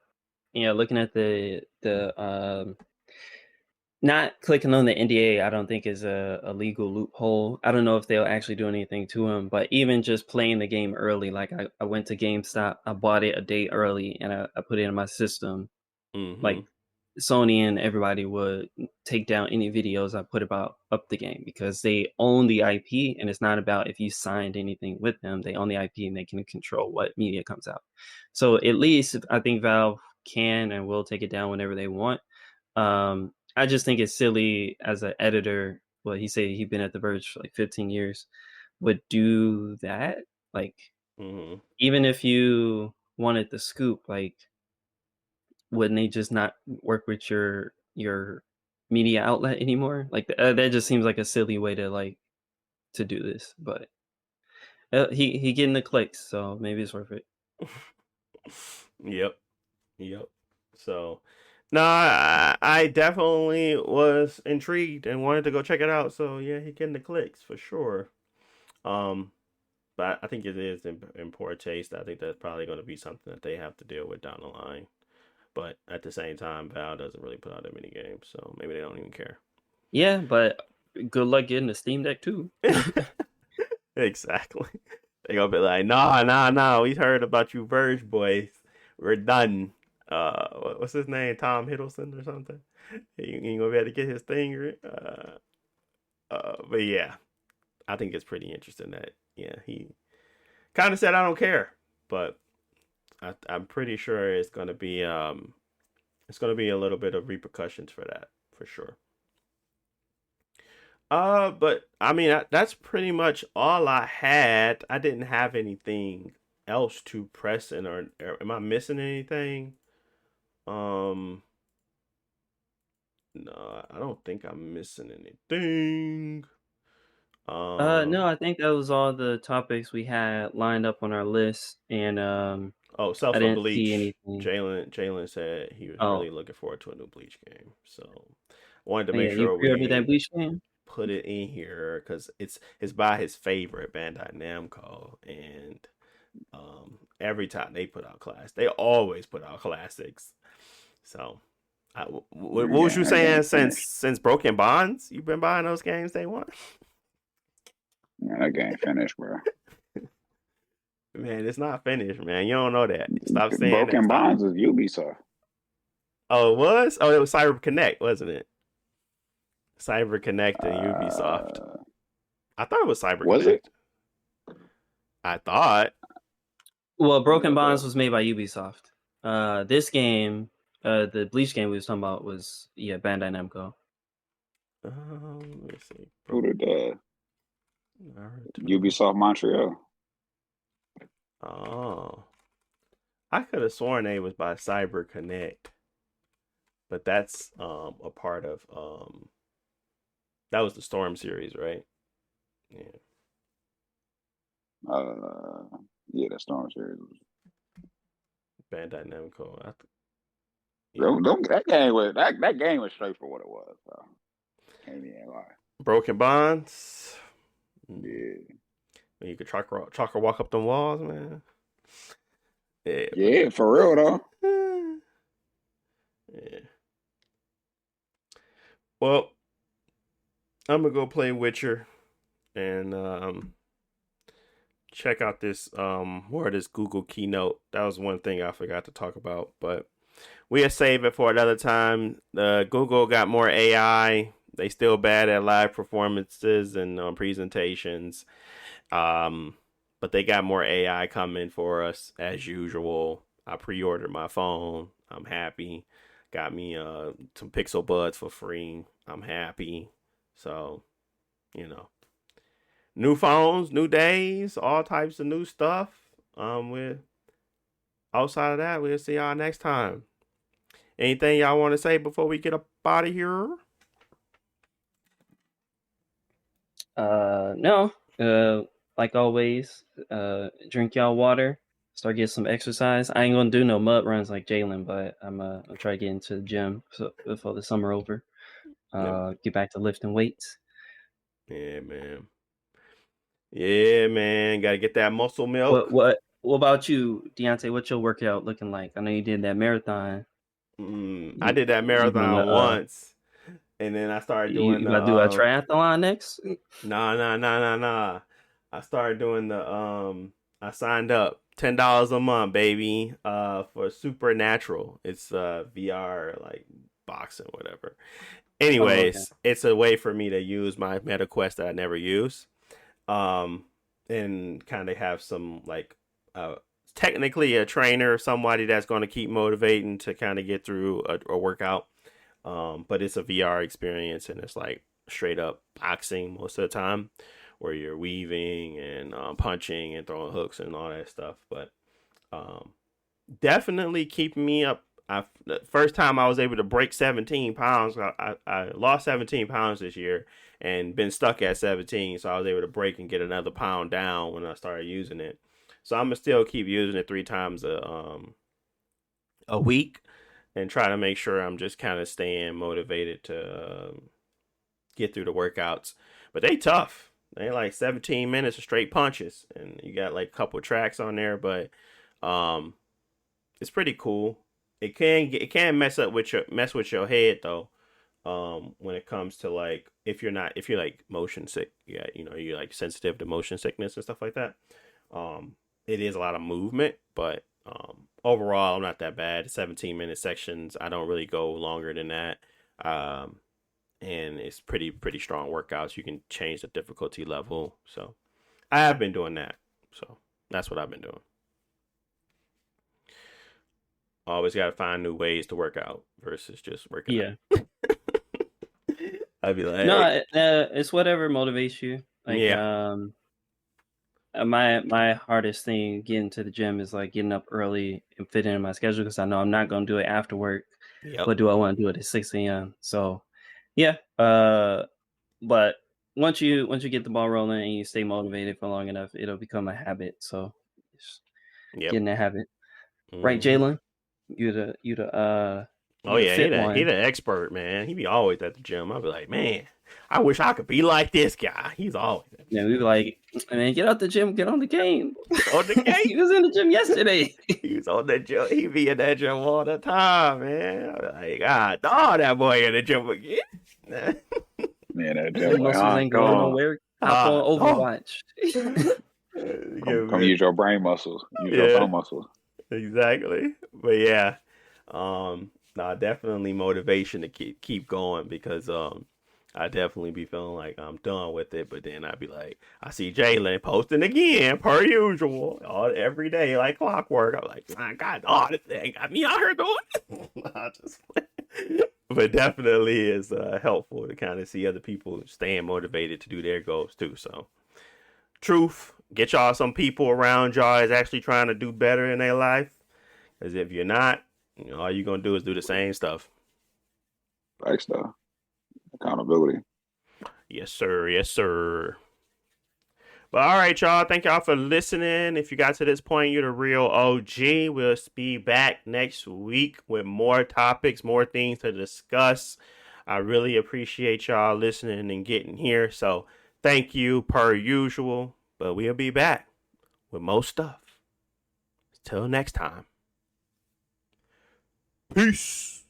Speaker 3: at the not clicking on the NDA, I don't think is a legal loophole. I don't know if they'll actually do anything to him, but even just playing the game early, like I went to GameStop, I bought it a day early, and I put it in my system. Like Sony and everybody would take down any videos I put about up the game because they own the IP, and it's not about if you signed anything with them. They own the IP and they can control what media comes out. So at least I think Valve can and will take it down whenever they want. I just think it's silly as an editor. Well, he said he'd been at The Verge for like 15 years, would do that. Like, even if you wanted the scoop, like, wouldn't they just not work with your media outlet anymore? Like, that just seems like a silly way to do this. But he getting the clicks, so maybe it's worth it.
Speaker 2: Yep. So, no, I definitely was intrigued and wanted to go check it out. So yeah, he getting the clicks for sure. But I think it is in poor taste. I think that's probably going to be something that they have to deal with down the line. But at the same time, Valve doesn't really put out that many games, so maybe they don't even care.
Speaker 3: Yeah, but good luck getting a Steam Deck too.
Speaker 2: Exactly. They gonna be like, nah. We heard about you, Verge boys. We're done. What's his name? Tom Hiddleston or something. He ain't gonna be able to get his thing. But yeah, I think it's pretty interesting that he kind of said I don't care, but I'm pretty sure it's gonna be a little bit of repercussions for that for sure. But I mean that's pretty much all I had. I didn't have anything else to press in, or am I missing anything? No, I don't think I'm missing anything.
Speaker 3: No, I think that was all the topics we had lined up on our list, and
Speaker 2: Self
Speaker 3: I
Speaker 2: of
Speaker 3: didn't see
Speaker 2: Bleach.
Speaker 3: anything.
Speaker 2: Jalen said he was really looking forward to a new Bleach game, so I wanted to make
Speaker 3: you
Speaker 2: sure
Speaker 3: pre-ordered that
Speaker 2: we
Speaker 3: Bleach game?
Speaker 2: put it in here because it's by his favorite Bandai Namco, and every time they put out they always put out classics. So, what was you saying? Since Broken Bonds, you've been buying those games day one?
Speaker 4: Yeah, that game finished, bro.
Speaker 2: Man, it's not finished, man. You don't know that. Stop saying
Speaker 4: Broken
Speaker 2: that.
Speaker 4: Bonds is Ubisoft.
Speaker 2: Oh, it was? Oh, it was Cyber Connect, wasn't it? Cyber Connect and Ubisoft. I thought it was Cyber
Speaker 4: Was
Speaker 2: Connect.
Speaker 4: It?
Speaker 2: I thought.
Speaker 3: Well, Broken Bonds was made by Ubisoft. This game, the Bleach game we was talking about was Bandai Namco.
Speaker 2: Let me see.
Speaker 4: Who did Ubisoft Montreal?
Speaker 2: Oh, I could have sworn it was by Cyber Connect, but that's a part of that was the Storm series, right? Yeah.
Speaker 4: Yeah, the Storm series.
Speaker 2: Bandai Namco.
Speaker 4: That game was straight for what it was. So. Can't even lie.
Speaker 2: Broken Bonds.
Speaker 4: Yeah.
Speaker 2: You could chalk or walk up the walls, man.
Speaker 4: Yeah, for real though.
Speaker 2: Yeah. Well, I'm gonna go play Witcher and check out this this Google keynote. That was one thing I forgot to talk about, but we'll save it for another time. Google got more AI. They still bad at live performances and presentations. But they got more AI coming for us as usual. I pre-ordered my phone. I'm happy. Got me some Pixel Buds for free. I'm happy. So, new phones, new days, all types of new stuff. With outside of that, we'll see y'all next time. Anything y'all want to say before we get up out of here?
Speaker 3: No. Like always, drink y'all water. start getting some exercise. I ain't gonna do no mud runs like Jalen, but I'll try to get into the gym before the summer over. Get back to lifting weights.
Speaker 2: Yeah, man. Yeah, man. Got to get that muscle milk.
Speaker 3: What about you, Deontay? What's your workout looking like? I know you did that marathon.
Speaker 2: I did that marathon once, and then I started doing
Speaker 3: you about to do a triathlon next?
Speaker 2: Nah. I started doing I signed up $10 a month, baby, for Supernatural. It's VR like boxing, whatever. Anyways, It's a way for me to use my MetaQuest that I never use, and kind of have some like technically a trainer, somebody that's going to keep motivating to kind of get through a workout. But it's a VR experience, and it's like straight up boxing most of the time, where you're weaving and punching and throwing hooks and all that stuff. But definitely keeping me up. The first time I was able to break 17 pounds, I lost 17 pounds this year and been stuck at 17. So I was able to break and get another pound down when I started using it. So I'm gonna still keep using it 3 times a week and try to make sure I'm just kind of staying motivated to get through the workouts. But they tough. They like 17 minutes of straight punches, and you got like a couple tracks on there, but it's pretty cool. It can mess with your head though. When it comes to like if you're like motion sick, yeah, you're like sensitive to motion sickness and stuff like that. It is a lot of movement, but overall I'm not that bad. 17-minute sections. I don't really go longer than that. And it's pretty strong workouts. You can change the difficulty level. So I have been doing that. So that's what I've been doing. Always got to find new ways to work out versus just working out. I'd be like,
Speaker 3: no, it's whatever motivates you. Like, my hardest thing getting to the gym is like getting up early and fitting in my schedule, because I know I'm not going to do it after work. Yep. But do I want to do it at 6 a.m.? So, yeah. But once you get the ball rolling and you stay motivated for long enough, it'll become a habit. So, getting that habit, right, Jalen? You the
Speaker 2: oh yeah, he the expert, man. He be always at the gym. I'll be like, man, I wish I could be like this guy. He's always at the gym.
Speaker 3: We be like, man, get out the gym, get on the game.
Speaker 2: On the game?
Speaker 3: He was in the gym yesterday.
Speaker 2: He was on the gym. He be in that gym all the time, man. I'm like, God, that boy in the gym again.
Speaker 4: Man, that gym
Speaker 3: muscles ain't going nowhere. Hop on Overwatch.
Speaker 4: Come use your brain muscles. Use your thumb muscles.
Speaker 2: Exactly. But yeah, definitely motivation to keep going, because I definitely be feeling like I'm done with it, but then I'd be like, I see Jalen posting again per usual every day like clockwork. I'm like, my God, this thing got me out here doing it. But definitely is helpful to kind of see other people staying motivated to do their goals too. So truth, get y'all some people around y'all is actually trying to do better in their life. Because if you're not, all you're going to do is do the same stuff.
Speaker 4: Right stuff. Accountability.
Speaker 2: Yes, sir. Yes, sir. But all right, y'all. Thank y'all for listening. If you got to this point, you're the real OG. We'll be back next week with more topics, more things to discuss. I really appreciate y'all listening and getting here. So thank you per usual. But we'll be back with more stuff. Till next time. Peace.